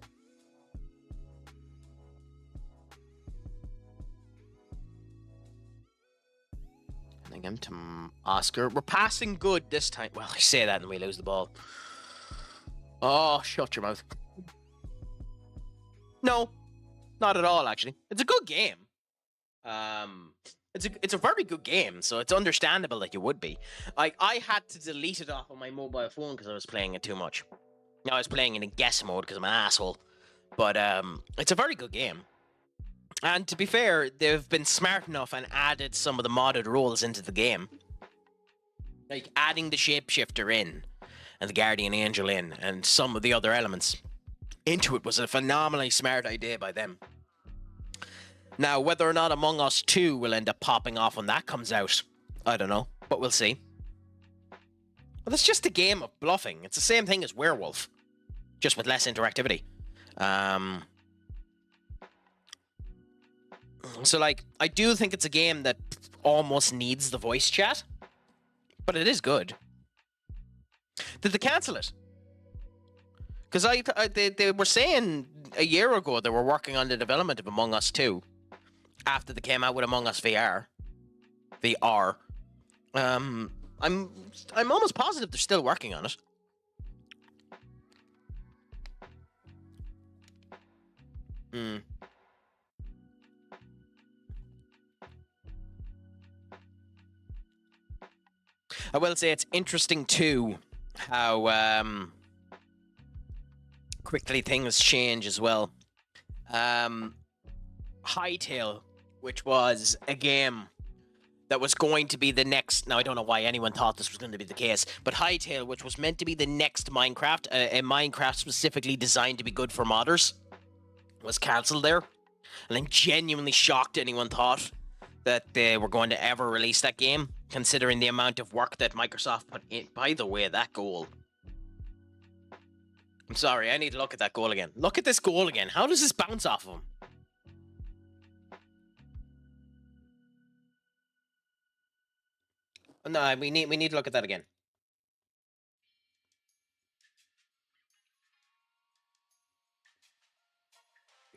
Again to Oscar. We're passing good this time. Well, I say that and we lose the ball. Oh, shut your mouth. No, not at all, actually. It's a good game. It's a very good game, so it's understandable that you would be. I had to delete it off on my mobile phone because I was playing it too much. Now I was playing it in guess mode because I'm an asshole. But it's a very good game. And to be fair, they've been smart enough and added some of the modded roles into the game. Like adding the Shapeshifter in, and the Guardian Angel in, and some of the other elements into it was a phenomenally smart idea by them. Now, whether or not Among Us 2 will end up popping off when that comes out, I don't know, but we'll see. Well, it's just a game of bluffing. It's the same thing as Werewolf, just with less interactivity. So, like, I do think it's a game that almost needs the voice chat, but it is good. Did they cancel it? Because they were saying a year ago they were working on the development of Among Us 2 after they came out with Among Us VR. I'm almost positive they're still working on it. I will say it's interesting too how quickly things change as well. Hightail, which was a game that was going to be the next... Now, I don't know why anyone thought this was going to be the case, but Hightail, which was meant to be the next Minecraft, a Minecraft specifically designed to be good for modders, was cancelled there. And I'm genuinely shocked anyone thought that they were going to ever release that game, considering the amount of work that Microsoft put in. By the way, that goal. I'm sorry, I need to look at that goal again. Look at this goal again. How does this bounce off of him? No, we need to look at that again.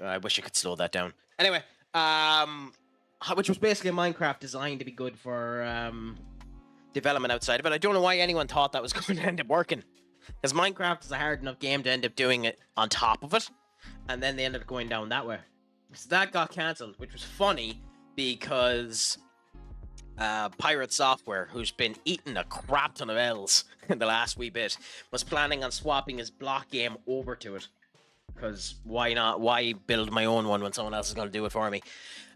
I wish I could slow that down. Anyway, which was basically a Minecraft designed to be good for development outside of it. I don't know why anyone thought that was going to end up working. Because Minecraft is a hard enough game to end up doing it on top of it. And then they ended up going down that way. So that got cancelled, which was funny because Pirate Software, who's been eating a crap ton of L's in the last wee bit, was planning on swapping his block game over to it. because why not? Why build my own one when someone else is going to do it for me?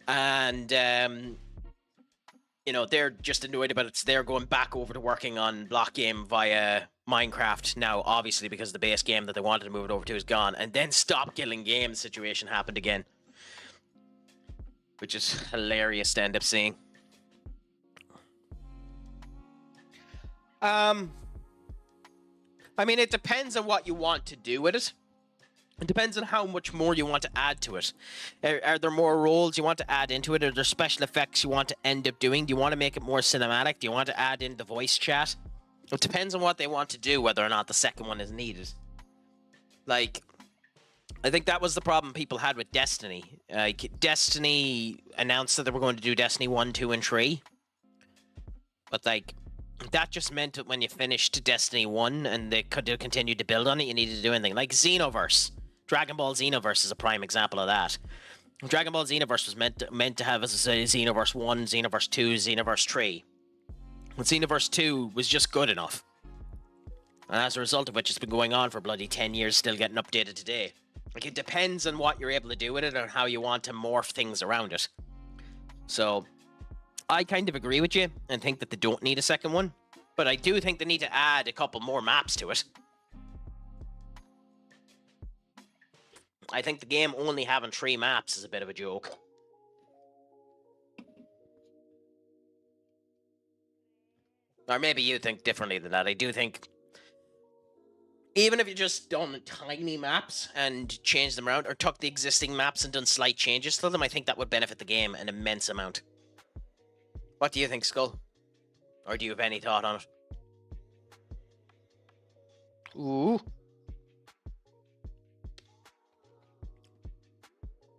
And you know, they're just annoyed about it. So they're going back over to working on block game via Minecraft now, obviously, because the base game that they wanted to move it over to is gone. And then stop killing games situation happened again, which is hilarious to end up seeing. I mean, it depends on what you want to do with it. It depends on how much more you want to add to it. Are there more roles you want to add into it? Are there special effects you want to end up doing? Do you want to make it more cinematic? Do you want to add in the voice chat? It depends on what they want to do, whether or not the second one is needed. Like, I think that was the problem people had with Destiny. Destiny announced that they were going to do Destiny 1, 2, and 3. But, like, that just meant that when you finished Destiny 1 and they could continue to build on it, you needed to do anything. Like Xenoverse. Dragon Ball Xenoverse is a prime example of that. Dragon Ball Xenoverse was meant to have, as I say, Xenoverse 1, Xenoverse 2, Xenoverse 3. But Xenoverse 2 was just good enough. And as a result of which, it's been going on for bloody 10 years, still getting updated today. Like, it depends on what you're able to do with it and how you want to morph things around it. So, I kind of agree with you and think that they don't need a second one. But I do think they need to add a couple more maps to it. I think the game only having 3 maps is a bit of a joke. Or maybe you think differently than that. I do think, even if you just done tiny maps and changed them around, or took the existing maps and done slight changes to them, I think that would benefit the game an immense amount. What do you think, Skull? Or do you have any thought on it? Ooh.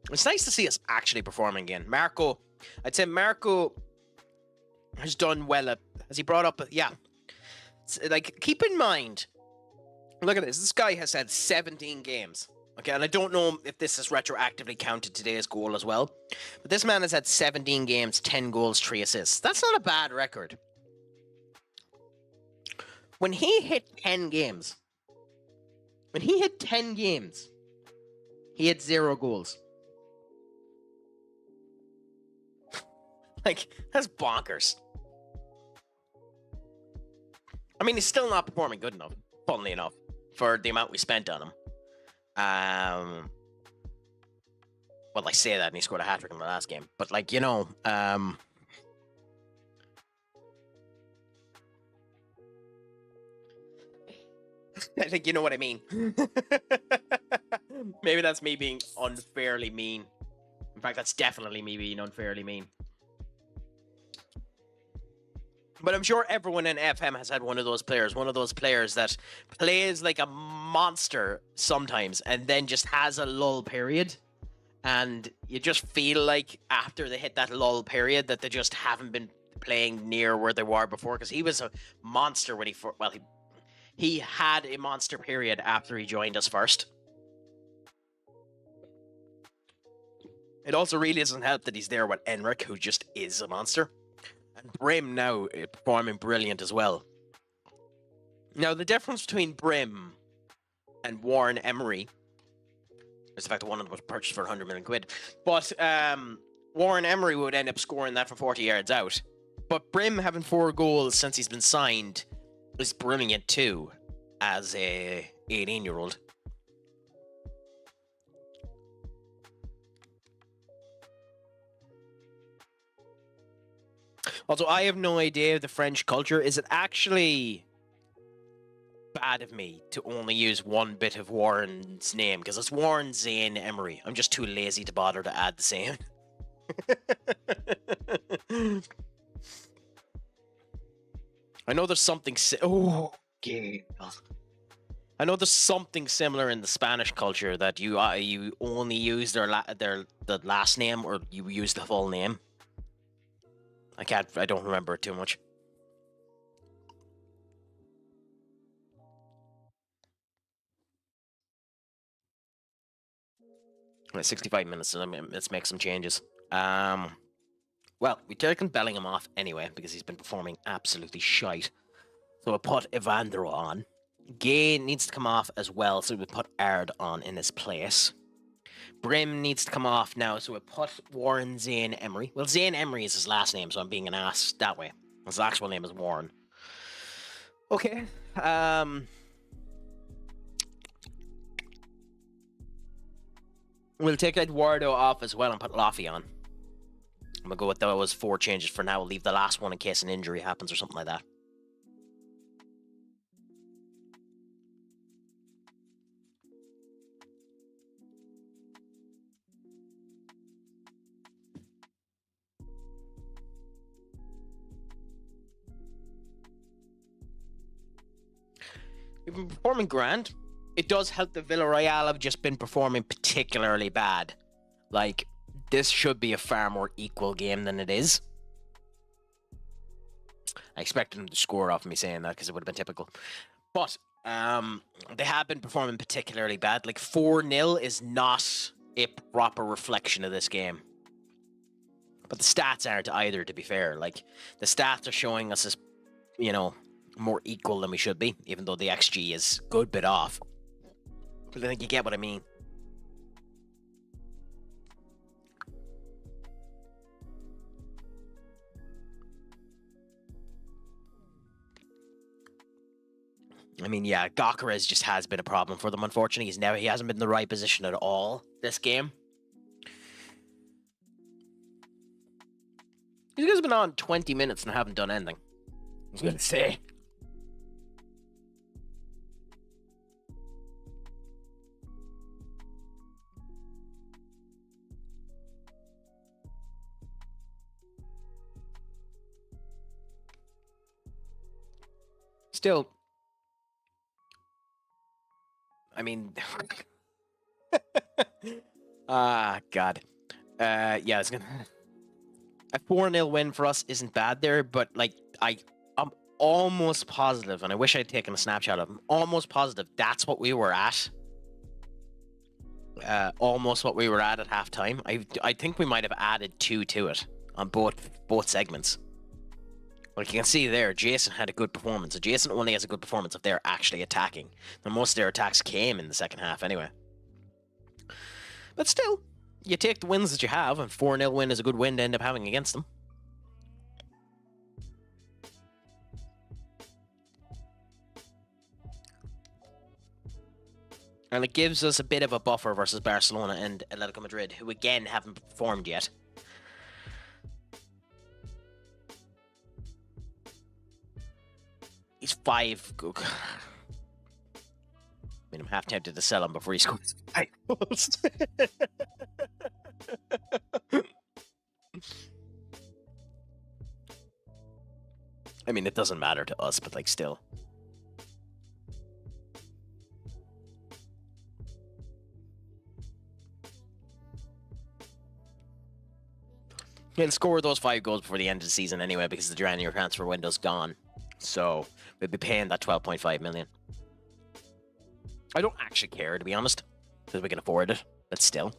It's nice to see us actually performing again. Marco, I'd say Marco has done well at, has he brought up, yeah. Like, keep in mind, look at this. This guy has had 17 games. Okay, and I don't know if this is retroactively counted today's goal as well. But this man has had 17 games, 10 goals, 3 assists. That's not a bad record. When he hit 10 games, he had 0 goals. Like, that's bonkers. I mean, he's still not performing good enough, funnily enough, for the amount we spent on him. Well, I say that, and he scored a hat-trick in the last game. But, like, you know, I think you know what I mean. Maybe that's me being unfairly mean. In fact, that's definitely me being unfairly mean. But I'm sure everyone in FM has had one of those players that plays like a monster sometimes and then just has a lull period. And you just feel like after they hit that lull period that they just haven't been playing near where they were before. Because he was a monster when he had a monster period after he joined us first. It also really doesn't help that he's there with Enric, who just is a monster. And Brim now performing brilliant as well. Now, the difference between Brim and Warren Emery is the fact that one of them was purchased for 100 million quid. But Warren Emery would end up scoring that from 40 yards out. But Brim having 4 goals since he's been signed is brilliant too, as a 18-year-old. Also, I have no idea of the French culture. Is it actually bad of me to only use one bit of Warren's name? Because it's Warren Zane Emery. I'm just too lazy to bother to add the same. I know there's something... I know there's something similar in the Spanish culture that you only use the last name, or you use the full name. I don't remember it too much. Right, 65 minutes, so let's make some changes. Well, we taken Bellingham off anyway, because he's been performing absolutely shite. So I put Evandro on. Gay needs to come off as well, so we put Ard on in his place. Brim needs to come off now, so we put Warren Zane Emery. Well, Zane Emery is his last name, so I'm being an ass that way. His actual name is Warren. Okay. We'll take Eduardo off as well and put Laffy on. I'm going to go with those 4 changes for now. We'll leave the last one in case an injury happens or something like that. We've been performing grand. It does help that Villarreal have just been performing particularly bad. Like, this should be a far more equal game than it is. I expected them to score off me saying that because it would have been typical. But they have been performing particularly bad. Like, 4-0 is not a proper reflection of this game. But the stats aren't either, to be fair. Like, the stats are showing us as, you know, more equal than we should be, even though the XG is a good bit off. But I think you get what I mean. I mean, yeah, Gokares just has been a problem for them, unfortunately. He hasn't been in the right position at all this game. These guys have been on 20 minutes and haven't done anything. I was going to say. Still, I mean, God. Yeah, it's gonna. A 4-0 win for us isn't bad there, but like I'm almost positive, and I wish I'd taken a snapshot of them. Almost positive that's what we were at. Almost what we were at halftime. I think we might have added 2 to it on both segments. Like you can see there, Jason had a good performance. So Jason only has a good performance if they're actually attacking. And most of their attacks came in the second half anyway. But still, you take the wins that you have, and 4-0 win is a good win to end up having against them. And it gives us a bit of a buffer versus Barcelona and Atletico Madrid, who again haven't performed yet. He's 5. I mean, I'm half tempted to sell him before he scores 5 goals. I mean, it doesn't matter to us, but like still. He'll score those 5 goals before the end of the season anyway, because the January transfer window's gone. So we'll be paying that 12.5 million. I don't actually care, to be honest, because we can afford it, but still.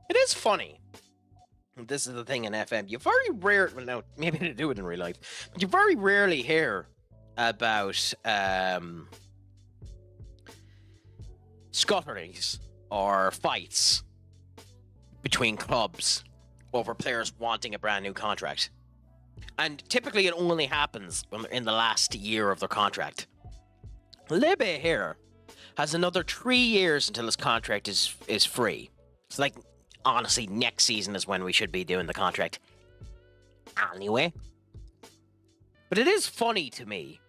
It is funny. This is the thing in FM. You very rarely, well, no, maybe to do it in real life, but you very rarely hear about scutteries or fights between clubs over players wanting a brand new contract. And typically it only happens when they're in the last year of their contract. Lebe here has another 3 years until his contract is free. It's like, honestly, next season is when we should be doing the contract anyway. But it is funny to me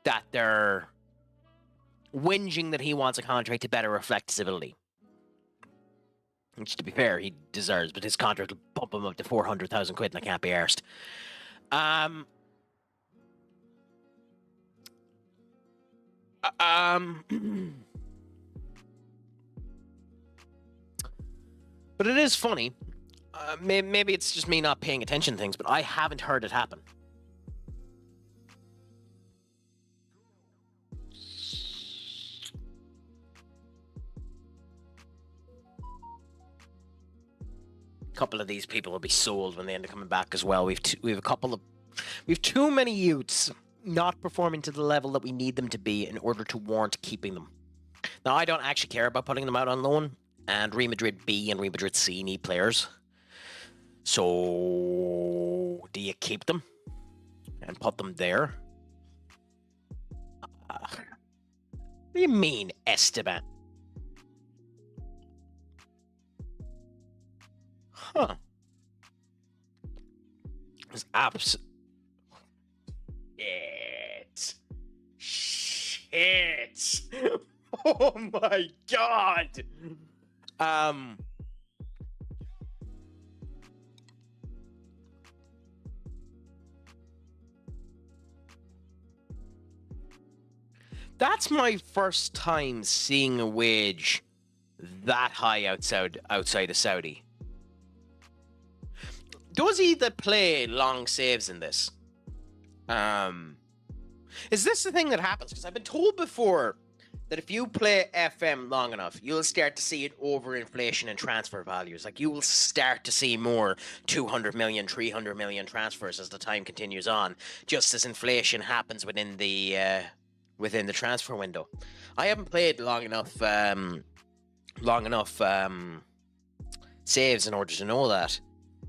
that they're whinging that he wants a contract to better reflect his ability. Which, to be fair, he deserves, but his contract will bump him up to 400,000 quid and I can't be arsed. But it is funny. Maybe it's just me not paying attention to things, but I haven't heard it happen. couple of these people will be sold when they end up coming back as well. We've too many youths not performing to the level that we need them to be in order to warrant keeping them. Now, I don't actually care about putting them out on loan, and Real Madrid B and Real Madrid C need players. So, do you keep them and put them there? What do you mean, Esteban? Huh. It's Shit. Oh my god. That's my first time seeing a wage that high outside of Saudi. Does he that play long saves in this? Is this the thing that happens? Because I've been told before that if you play FM long enough, you'll start to see an overinflation in transfer values. Like, you will start to see more 200 million, 300 million transfers as the time continues on, just as inflation happens within the transfer window. I haven't played long enough saves in order to know that.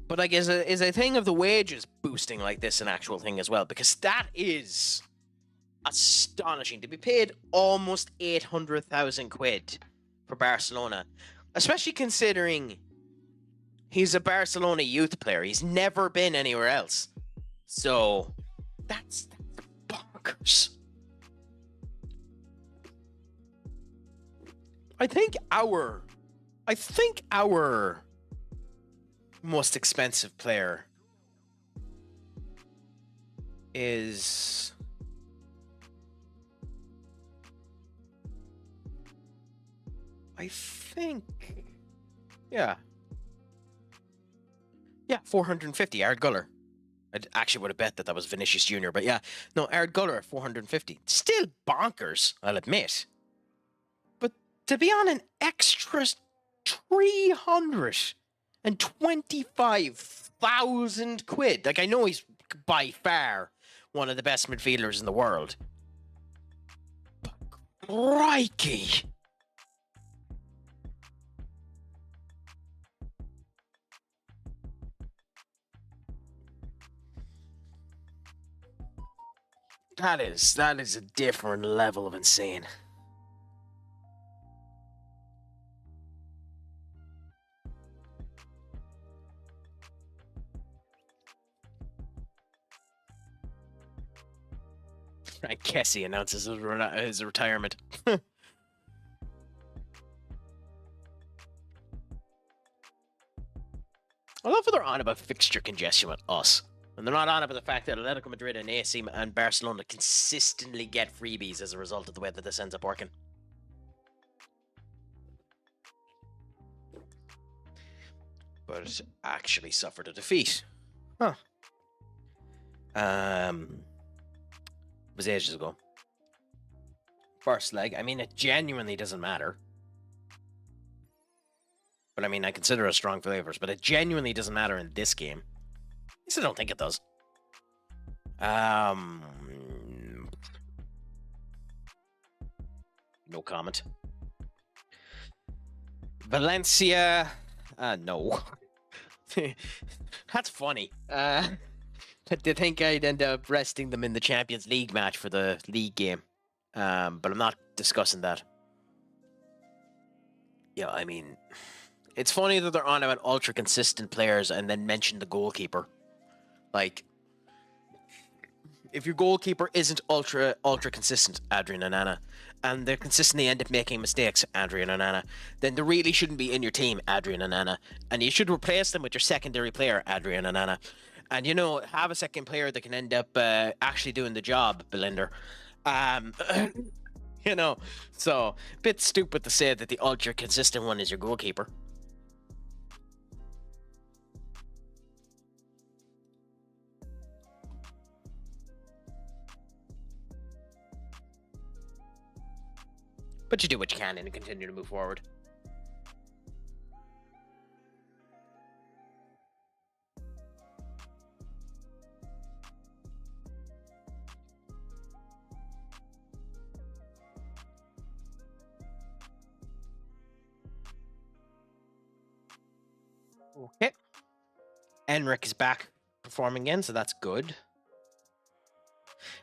But like, is a thing of the wages boosting like this an actual thing as well? Because that is astonishing to be paid almost 800,000 quid for Barcelona, especially considering he's a Barcelona youth player. He's never been anywhere else, so that's bonkers. I think our most expensive player is yeah, 450. Ard Guller. I actually would have bet that was Vinicius Jr., but yeah, no, Ard Guller at 450. Still bonkers, I'll admit. But to be on an extra 325,000 quid, like, I know he's by far one of the best midfielders in the world, but crikey. That is a different level of insane. Frank Kessie announces his retirement. I love how they're on about fixture congestion with us. And they're not on about the fact that Atletico Madrid and AC and Barcelona consistently get freebies as a result of the way that this ends up working. But actually suffered a defeat. Huh. It was ages ago. First leg, I mean, it genuinely doesn't matter. But I mean, I consider it strong flavors, but it genuinely doesn't matter in this game. At least I don't think it does. No comment. Valencia, no. That's funny. They think I'd end up resting them in the Champions League match for the league game. But I'm not discussing that. Yeah, I mean, it's funny that they're on about ultra consistent players and then mention the goalkeeper. Like, if your goalkeeper isn't ultra consistent, Adrian Onana, and they consistently end up making mistakes, Adrian Onana, then they really shouldn't be in your team, Adrian Onana, and you should replace them with your secondary player, Adrian Onana. And, you know, have a second player that can end up actually doing the job, Belinder. You know, so a bit stupid to say that the ultra consistent one is your goalkeeper. But you do what you can and continue to move forward. Okay. Enric is back performing again, so that's good.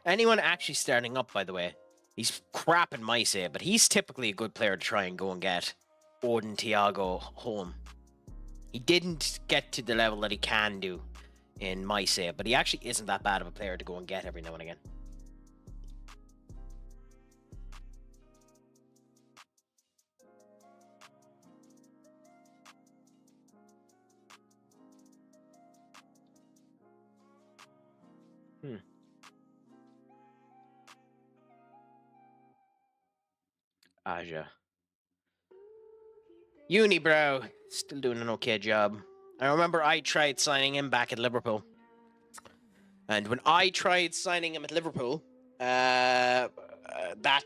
Anyone actually starting up, by the way, he's crap in my say, but he's typically a good player to try and go and get Odin Thiago home. He didn't get to the level that he can do in my say, but he actually isn't that bad of a player to go and get every now and again. Aja. Unibrow, still doing an okay job. I remember I tried signing him back at Liverpool. And when I tried signing him at Liverpool, that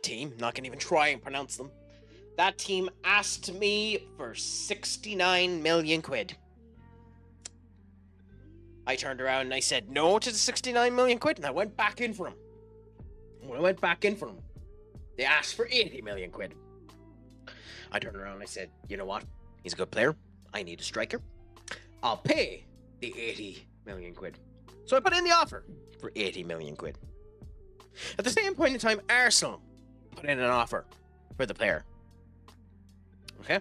team, not going to even try and pronounce them, that team asked me for 69 million quid. I turned around and I said no to the 69 million quid, and I went back in for him. When I went back in for him, they asked for 80 million quid. I turned around and I said, you know what? He's a good player. I need a striker. I'll pay the 80 million quid. So I put in the offer for 80 million quid. At the same point in time, Arsenal put in an offer for the player. Okay?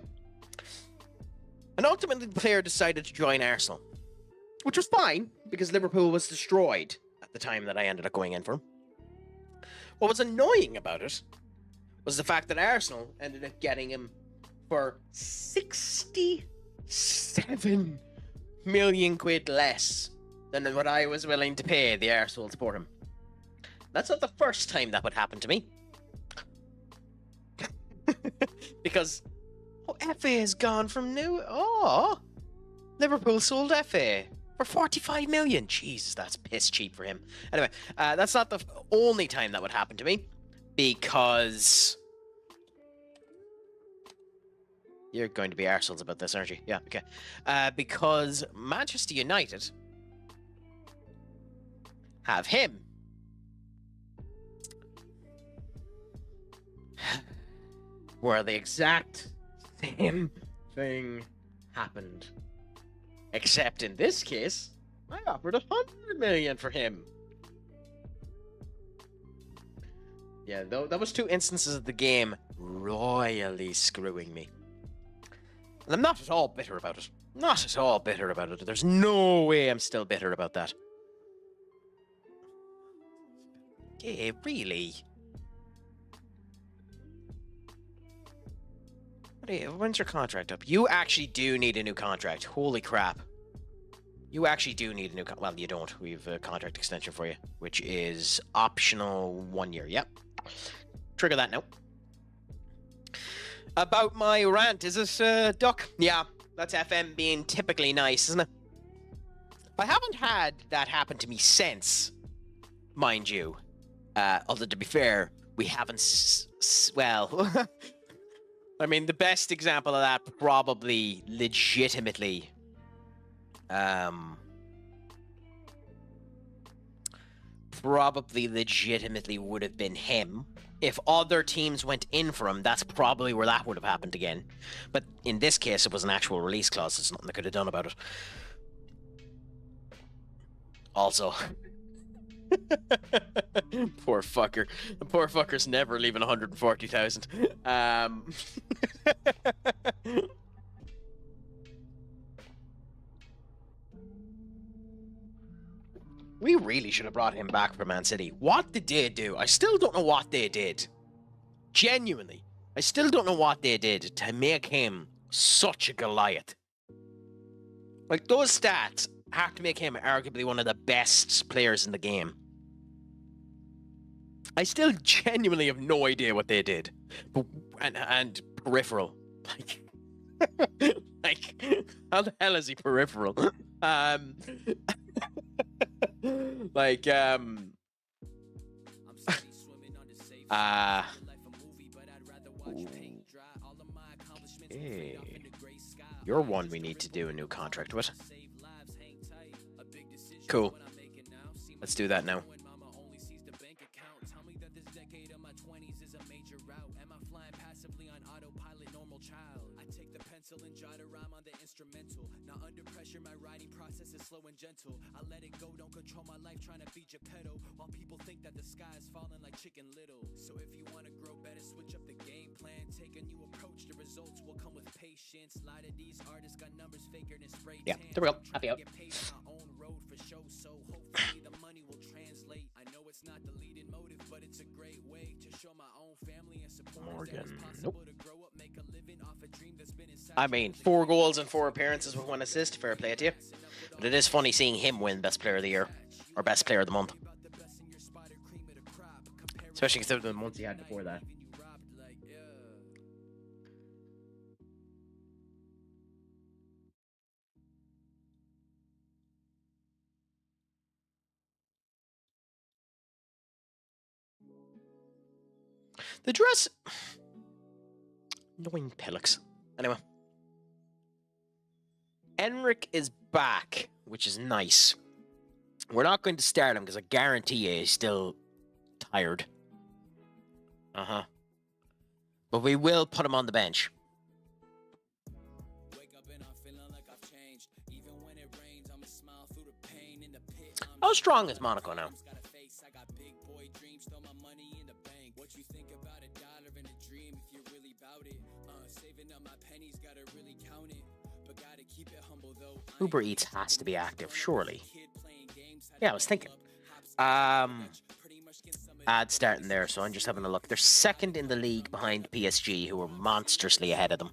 And ultimately, the player decided to join Arsenal, which was fine because Liverpool was destroyed at the time that I ended up going in for him. What was annoying about it was the fact that Arsenal ended up getting him for 67 million quid less than what I was willing to pay the Arsenal for him. That's not the first time that would happen to me. Because FA has gone from new. Liverpool sold FA for 45 million. Jesus, that's piss cheap for him. Anyway, that's not the only time that would happen to me, because you're going to be arseholes about this, aren't you? Yeah, okay. Because Manchester United have him. Where the exact same thing happened. Except in this case, I offered 100 million for him. Yeah, though that was two instances of the game royally screwing me. And I'm not at all bitter about it. Not at all bitter about it. There's no way I'm still bitter about that. Yeah, really? When's your contract up? You actually do need a new contract. Holy crap. You actually do need a new well, you don't. We have a contract extension for you, which is optional 1 year. Yep. Trigger that now. About my rant, is it, Duck? Yeah, that's FM being typically nice, isn't it? I haven't had that happen to me since, mind you. Although, to be fair, we haven't... well... I mean, the best example of that probably legitimately... would have been him. If other teams went in for him, that's probably where that would have happened again. But in this case, it was an actual release clause. There's nothing they could have done about it. Also... poor fucker. The poor fucker's never leaving 140,000. We really should have brought him back for Man City. What did they do? I still don't know what they did. Genuinely. I still don't know what they did to make him such a Goliath. Like, those stats have to make him arguably one of the best players in the game. I still genuinely have no idea what they did. But, and peripheral. Like, how the hell is he peripheral? Like, okay. You're one we need to do a new contract with. Cool. Let's do that now. pencil and jot a rhyme on the instrumental. Not under pressure, my writing process is slow and gentle. I let it go, don't control my life, trying to beat Geppetto. While people think that the sky is falling like Chicken Little. So if you want to grow better, switch up the game plan. Take a new approach, the results will come with patience. A lot of these artists got numbers faker than spray Yeah, tan. there we go. I'm Happy trying out. to get paid on my own road for show, so hopefully the money will translate. I know it's not the leading motive, but it's a great way to show my own family and supporters that it's possible to grow up, make a living off a dream that's been inside. I mean, 4 goals and 4 appearances with 1 assist. Fair play to you. But it is funny seeing him win Best Player of the Year. Or Best Player of the Month. Especially considering the months he had before that. The dress... Annoying pillocks. Anyway. Enric is back, which is nice. We're not going to start him because I guarantee you he's still tired. Uh-huh. But we will put him on the bench. How strong is Monaco now? What you think about $1 and a dream if you're really about it? Saving up my pennies, gotta really count it. But gotta keep it humble though. Uber Eats has to be active, surely. Yeah, I was thinking. Ad starting there, so I'm just having a look. They're second in the league behind PSG, who are monstrously ahead of them.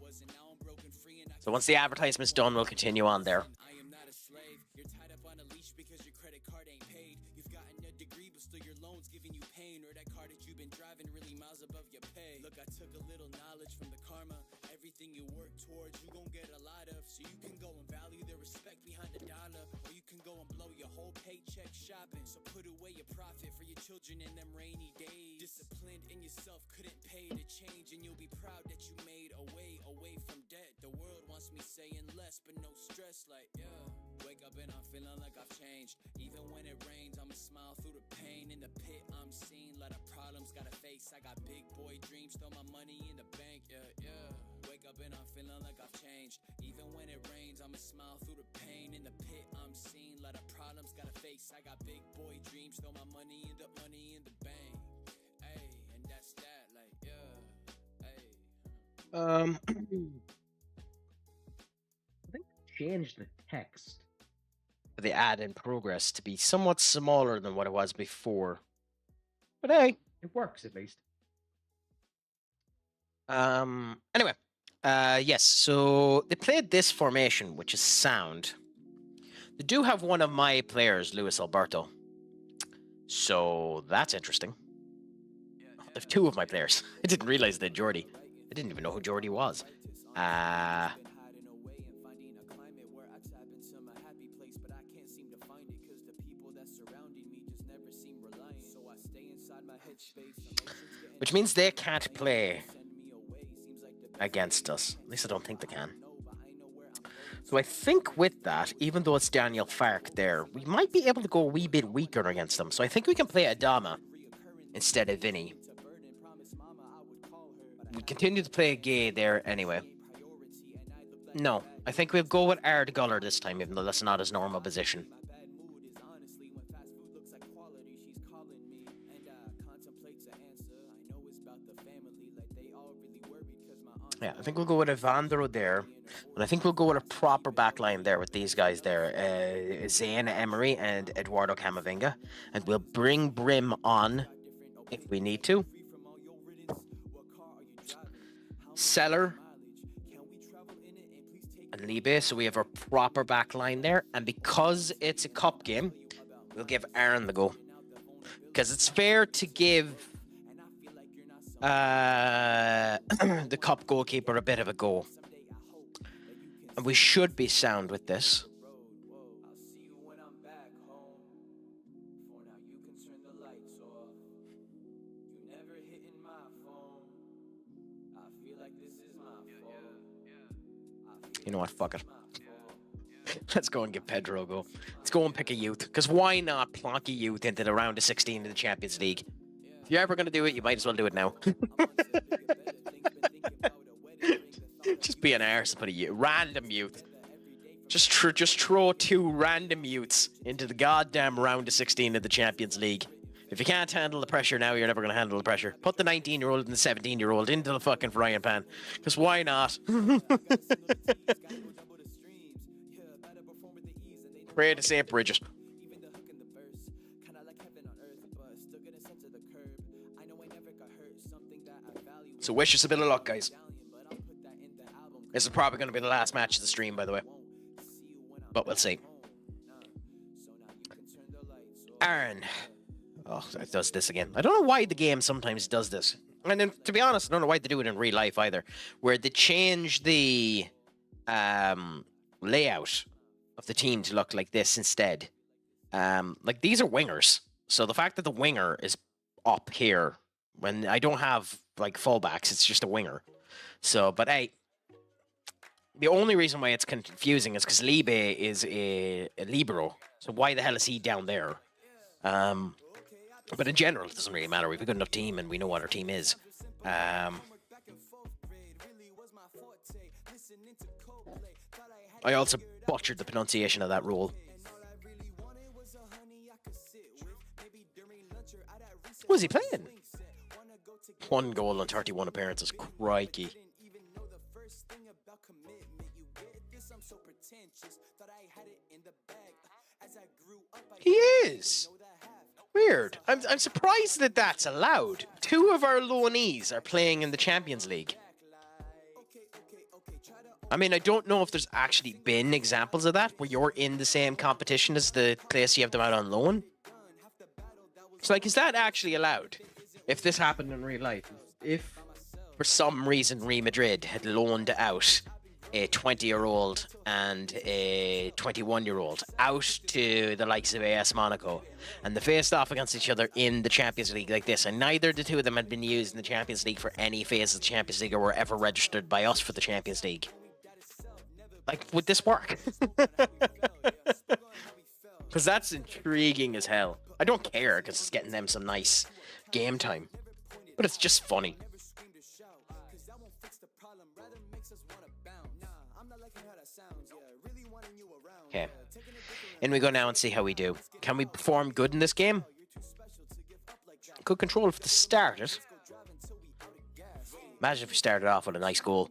So once the advertisement's done, we'll continue on there. I am not a slave. You're tied up on a leash because your credit card ain't paid. You've gotten a degree, but still your loan's giving you pain. Or that car that you've been driving really miles above your pay. Look, I took a little knowledge from the karma. Everything you work towards, you gon' get a lot of. So you can go and value the respect behind the dollar. Or you can go and blow your whole paycheck shopping. So put away your profit for your children in them rainy days. Disciplined in yourself, couldn't pay to change. And you'll be proud that you made a way away from debt. The world wants me saying less, but no stress, like, yeah. Wake up and I'm feeling like I've changed. Even when it rains, I'ma smile through the pain. In the pit, I'm seen, lot of problems gotta face. I got big boy dreams, throw my money in the bank, yeah, yeah. Wake up and I'm feeling like I've changed. Even when it rains, I'ma smile through the pain. In the pit, I'm seen, lot of problems gotta face. I got big boy dreams, throw my money in the bank. Hey, and that's that, like, yeah, hey. I think changed the text for the ad in progress to be somewhat smaller than what it was before. But hey, it works at least. Anyway, yes, so they played this formation, which is sound. They do have one of my players, Luis Alberto. So that's interesting. They have 2 of my players. I didn't realize they had Jordy. I didn't even know who Jordy was. Which means they can't play against us. At least I don't think they can. So I think with that, even though it's Daniel Fark there, we might be able to go a wee bit weaker against them. So I think we can play Adama instead of Vinny. We continue to play a Gay there anyway. No, I think we'll go with Ard Guller this time, even though that's not his normal position. Yeah, I think we'll go with Evandro there. And I think we'll go with a proper backline there with these guys there. Zayn Emery and Eduardo Camavinga. And we'll bring Brim on if we need to. Seller and Libe, so we have our proper backline there. And because it's a cup game, we'll give Aaron the go. Because it's fair to give the cup goalkeeper a bit of a go. And we should be sound with this. You know what? Fuck it. Let's go and give Pedro a go. Let's go and pick a youth. Because why not plonk a youth into the round of 16 in the Champions League? If you're ever going to do it, you might as well do it now. Just be an arse and put a random youth. Just throw 2 random youths into the goddamn round of 16 of the Champions League. If you can't handle the pressure now, you're never going to handle the pressure. Put the 19-year-old and the 17-year-old into the fucking frying pan. Because why not? Pray to St. Bridget. So wish us a bit of luck, guys. This is probably going to be the last match of the stream, by the way. But we'll see. Aaron. Oh, it does this again. I don't know why the game sometimes does this. And then, to be honest, I don't know why they do it in real life either. Where they change the layout of the team to look like this instead. Like, these are wingers. So the fact that the winger is up here, when I don't have, like, fullbacks, it's just a winger. So, but hey, the only reason why it's confusing is because Libe is a libero. So why the hell is he down there? But in general, it doesn't really matter. We have a good enough team and we know what our team is. I also butchered the pronunciation of that rule. What was he playing? 1 goal on 31 appearances. Crikey. He is. Weird. I'm surprised that that's allowed. 2 of our loanees are playing in the Champions League. I mean, I don't know if there's actually been examples of that where you're in the same competition as the place you have them out on loan. So, like, is that actually allowed? If this happened in real life, if for some reason Real Madrid had loaned out a 20-year-old and a 21-year-old out to the likes of AS Monaco, and they faced off against each other in the Champions League like this, and neither of the 2 of them had been used in the Champions League for any phase of the Champions League or were ever registered by us for the Champions League. Like, would this work? Because that's intriguing as hell. I don't care because it's getting them some nice game time. But it's just funny. Okay. In we go now and see how we do. Can we perform good in this game? Good control for the starters. Imagine if we started off with a nice goal.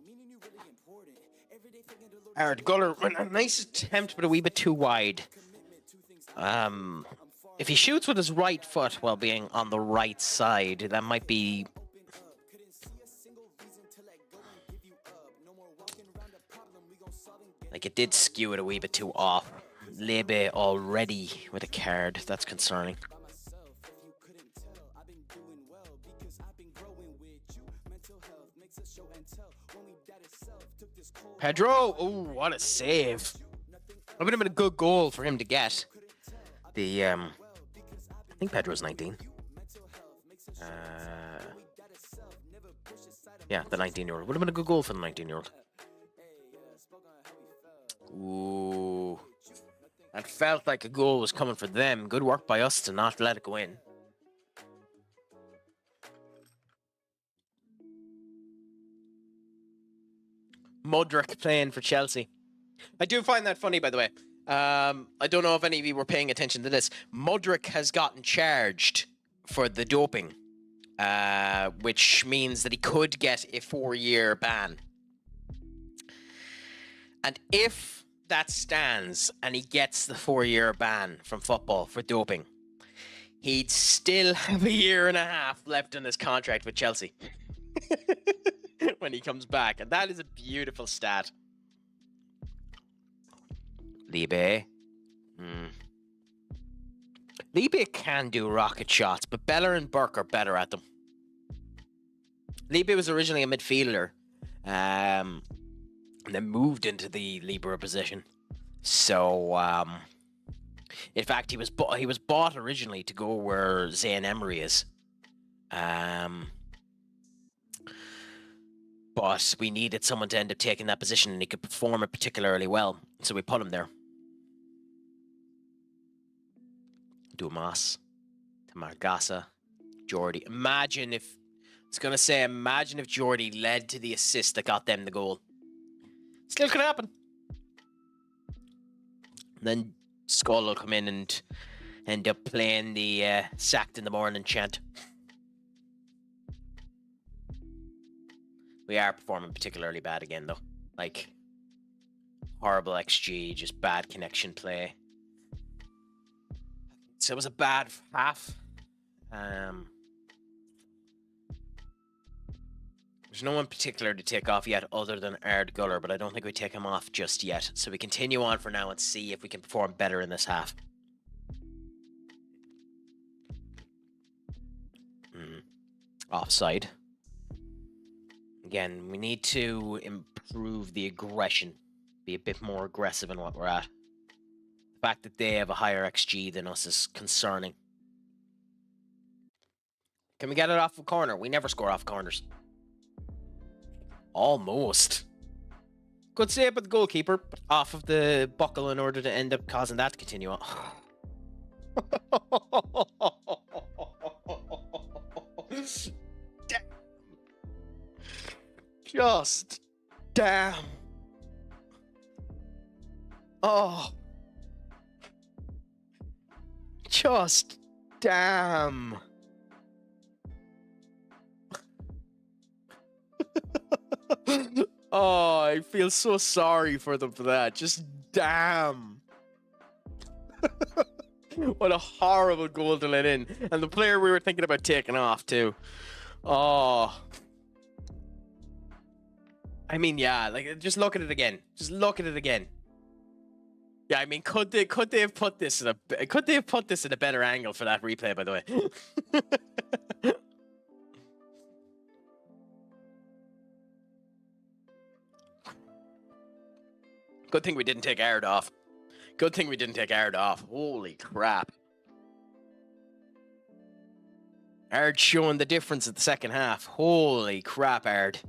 Ard Guller, a nice attempt, but a wee bit too wide. If he shoots with his right foot while being on the right side, that might be... Like, it did skew it a wee bit too off. Lebe already with a card. That's concerning. Pedro! Oh, what a save. That would have been a good goal for him to get. The, I think Pedro's 19. Yeah, the 19-year-old. Would have been a good goal for the 19-year-old. Ooh. That felt like a goal was coming for them. Good work by us to not let it go in. Mudryk playing for Chelsea. I do find that funny, by the way. I don't know if any of you were paying attention to this. Mudryk has gotten charged for the doping, which means that he could get a 4-year ban. And if that stands and he gets the 4-year ban from football for doping, he'd still have a 1.5 years left in his contract with Chelsea when he comes back. And that is a beautiful stat. Libe. Libe can do rocket shots, but Beller and Burke are better at them. Libe was originally a midfielder, and then moved into the libero position. So, in fact, he was bought originally to go where Zayn Emery is. But we needed someone to end up taking that position, and he could perform it particularly well, so we put him there. Dumas, Tamargasa, Jordi. Imagine if Jordi led to the assist that got them the goal. Still could happen. And then Skull will come in and end up playing the sacked in the morning chant. We are performing particularly bad again, though. Like, horrible XG, just bad connection play. So it was a bad half. There's no one particular to take off yet other than Ard Guller, but I don't think we take him off just yet. So we continue on for now and see if we can perform better in this half. Offside. Again, we need to improve the aggression. Be a bit more aggressive in what we're at. The fact that they have a higher XG than us is concerning. Can we get it off a corner? We never score off corners. Almost. Good save by the goalkeeper, but off of the buckle in order to end up causing that to continue on. Damn. Just damn. Oh. Just damn. Oh, I feel so sorry for them for that. Just damn. What a horrible goal to let in. And the player we were thinking about taking off too. Oh. I mean, yeah, like just look at it again. Just look at it again. Yeah, I mean, could they have put this in a better angle for that replay, by the way? Good thing we didn't take Ard off. Good thing we didn't take Ard off. Holy crap. Ard showing the difference at the second half. Holy crap, Ard.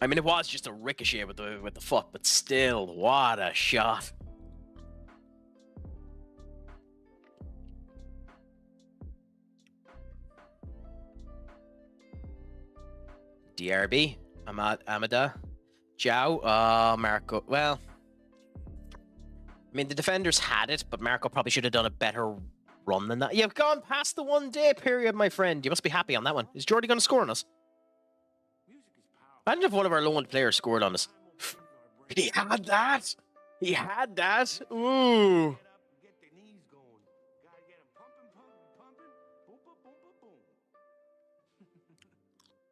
I mean, it was just a ricochet with the foot, but still, what a shot. DRB, Amada, João, Marco. Well, I mean, the defenders had it, but Marco probably should have done a better run than that. You've gone past the 1 day period, my friend. You must be happy on that one. Is Jordy going to score on us? Imagine if one of our low-end players scored on us. He had that. He had that. Ooh.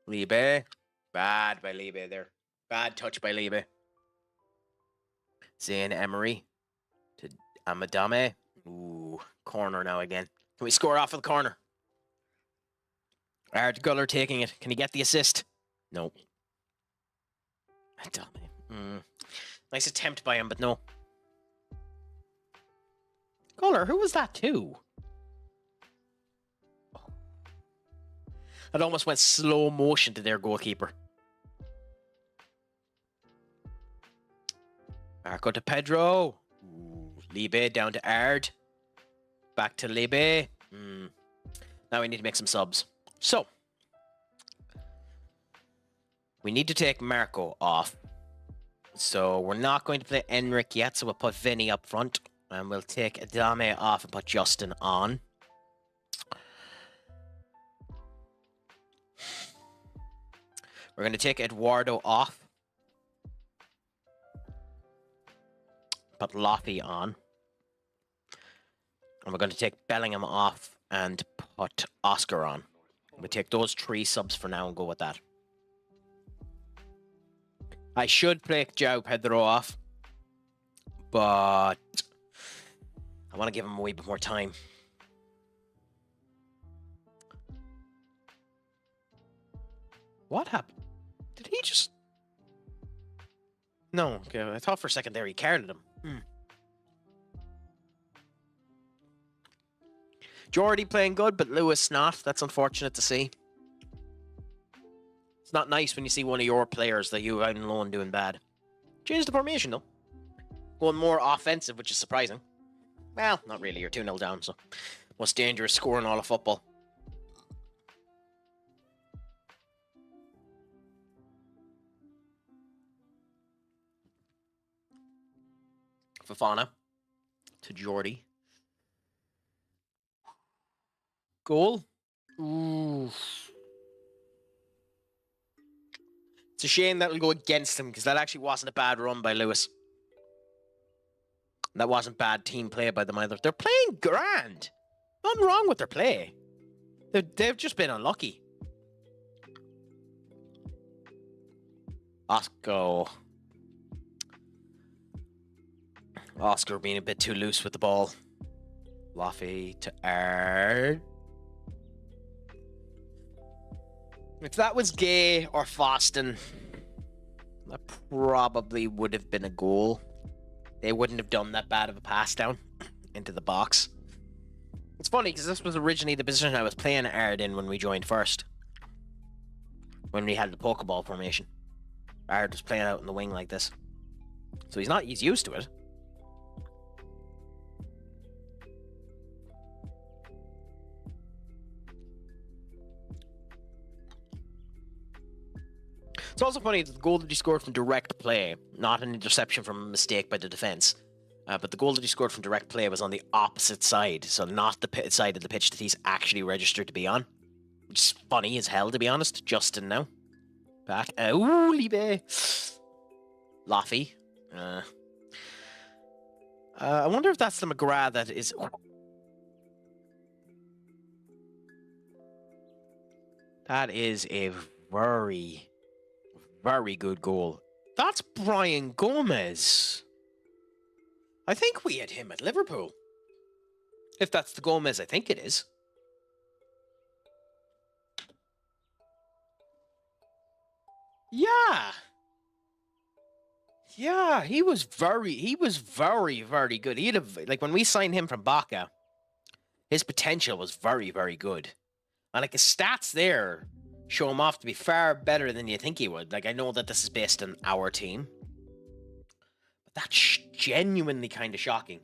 Libe. Bad by Libe there. Bad touch by Libe. Zayn Emery to Amadame. Ooh, corner now again. Can we score off of the corner? Ard Guller taking it. Can he get the assist? No. Amadame. Nice attempt by him, but no. Guller, who was that to? It almost went slow motion to their goalkeeper. Marco to Pedro. Ooh, Libe down to Ard. Back to Libe. Now we need to make some subs. So, we need to take Marco off. So we're not going to play Enric yet, so we'll put Vinny up front. And we'll take Adame off and put Justin on. We're going to take Eduardo off. Put Lofty on. And we're going to take Bellingham off and put Oscar on. We take those 3 subs for now and go with that. I should play João Pedro off, but I want to give him a wee bit more time. What happened? Did he just... No, okay, I thought for a second there he carded him. Jordy playing good, but Lewis not. That's unfortunate to see. It's not nice when you see one of your players that you out on loan doing bad. Change the formation, though. Going more offensive, which is surprising. Well, not really. You're 2-0 down, so... Most dangerous score in all of football. Fofana to Jordy. Goal. Ooh. It's a shame that'll go against him because that actually wasn't a bad run by Lewis. That wasn't bad team play by them either. They're playing grand. Nothing wrong with their play. They've just been unlucky. Oscar being a bit too loose with the ball. Laffy to Ard. If that was Gay or Foston, that probably would have been a goal. They wouldn't have done that bad of a pass down into the box. It's funny because this was originally the position I was playing Ard in when we joined first. When we had the Pokeball formation. Ard was playing out in the wing like this. So he's used to it. It's also funny that the goal that he scored from direct play, not an interception from a mistake by the defense, but the goal that he scored from direct play was on the opposite side, so not the side of the pitch that he's actually registered to be on. Which is funny as hell, to be honest. Justin now. Back. Ooh, Libe. Laffy. I wonder if that's the McGrath that is... That is a very, very good goal. That's Brian Gomez. I think we had him at Liverpool. If that's the Gomez, I think it is. Yeah. Yeah, he was very, very good. He'd have, like, when we signed him from Baca, his potential was very, very good. And, like, his stats there show him off to be far better than you think he would. Like, I know that this is based on our team. But that's genuinely kind of shocking.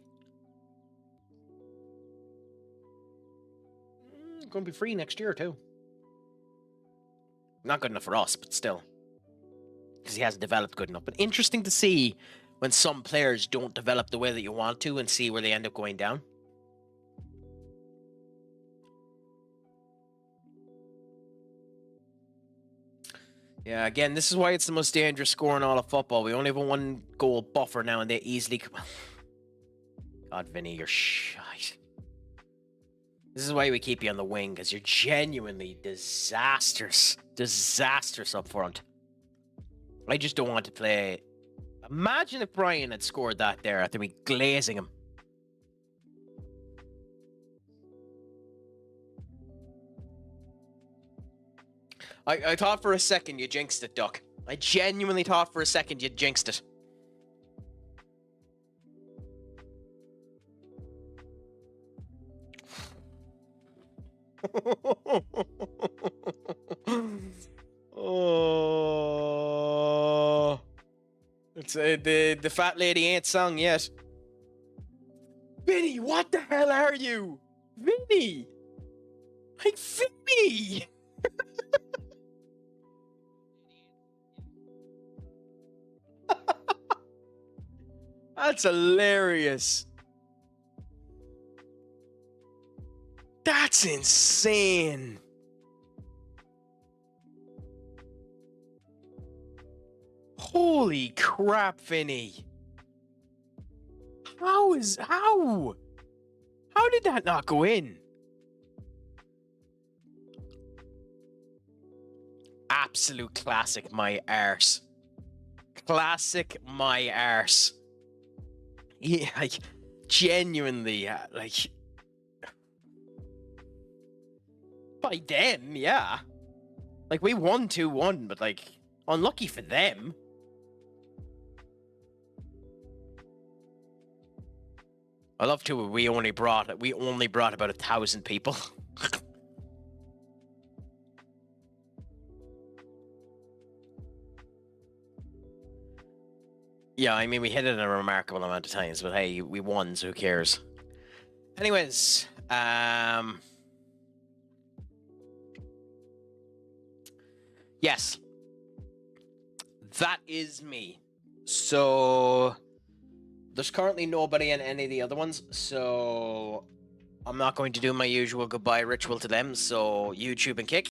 Going to be free next year, too. Not good enough for us, but still. Because he hasn't developed good enough. But interesting to see when some players don't develop the way that you want to and see where they end up going down. Yeah, again, this is why it's the most dangerous score in all of football. We only have a 1-goal buffer now, and they easily come... God, Vinny, you're shite. This is why we keep you on the wing, because you're genuinely disastrous. Disastrous up front. I just don't want to play... Imagine if Brian had scored that there after me glazing him. I thought for a second you jinxed it, Duck. I genuinely thought for a second you jinxed it. Oh, it's the fat lady ain't sung yet. Vinny, what the hell are you, Vinny? Like Vinny. That's hilarious. That's insane. Holy crap, Vinny. How did that not go in? Absolute classic, my arse. Classic, my arse. Yeah, like, genuinely, like... By them, yeah. Like, we won 2-1, but, like, unlucky for them. I love too. We only brought about 1,000 people. Yeah, I mean we hit it in a remarkable amount of times, but hey, we won, so who cares? Anyways, yes, that is me. So There's currently nobody in any of the other ones, so I'm not going to do my usual goodbye ritual to them. So YouTube and Kick,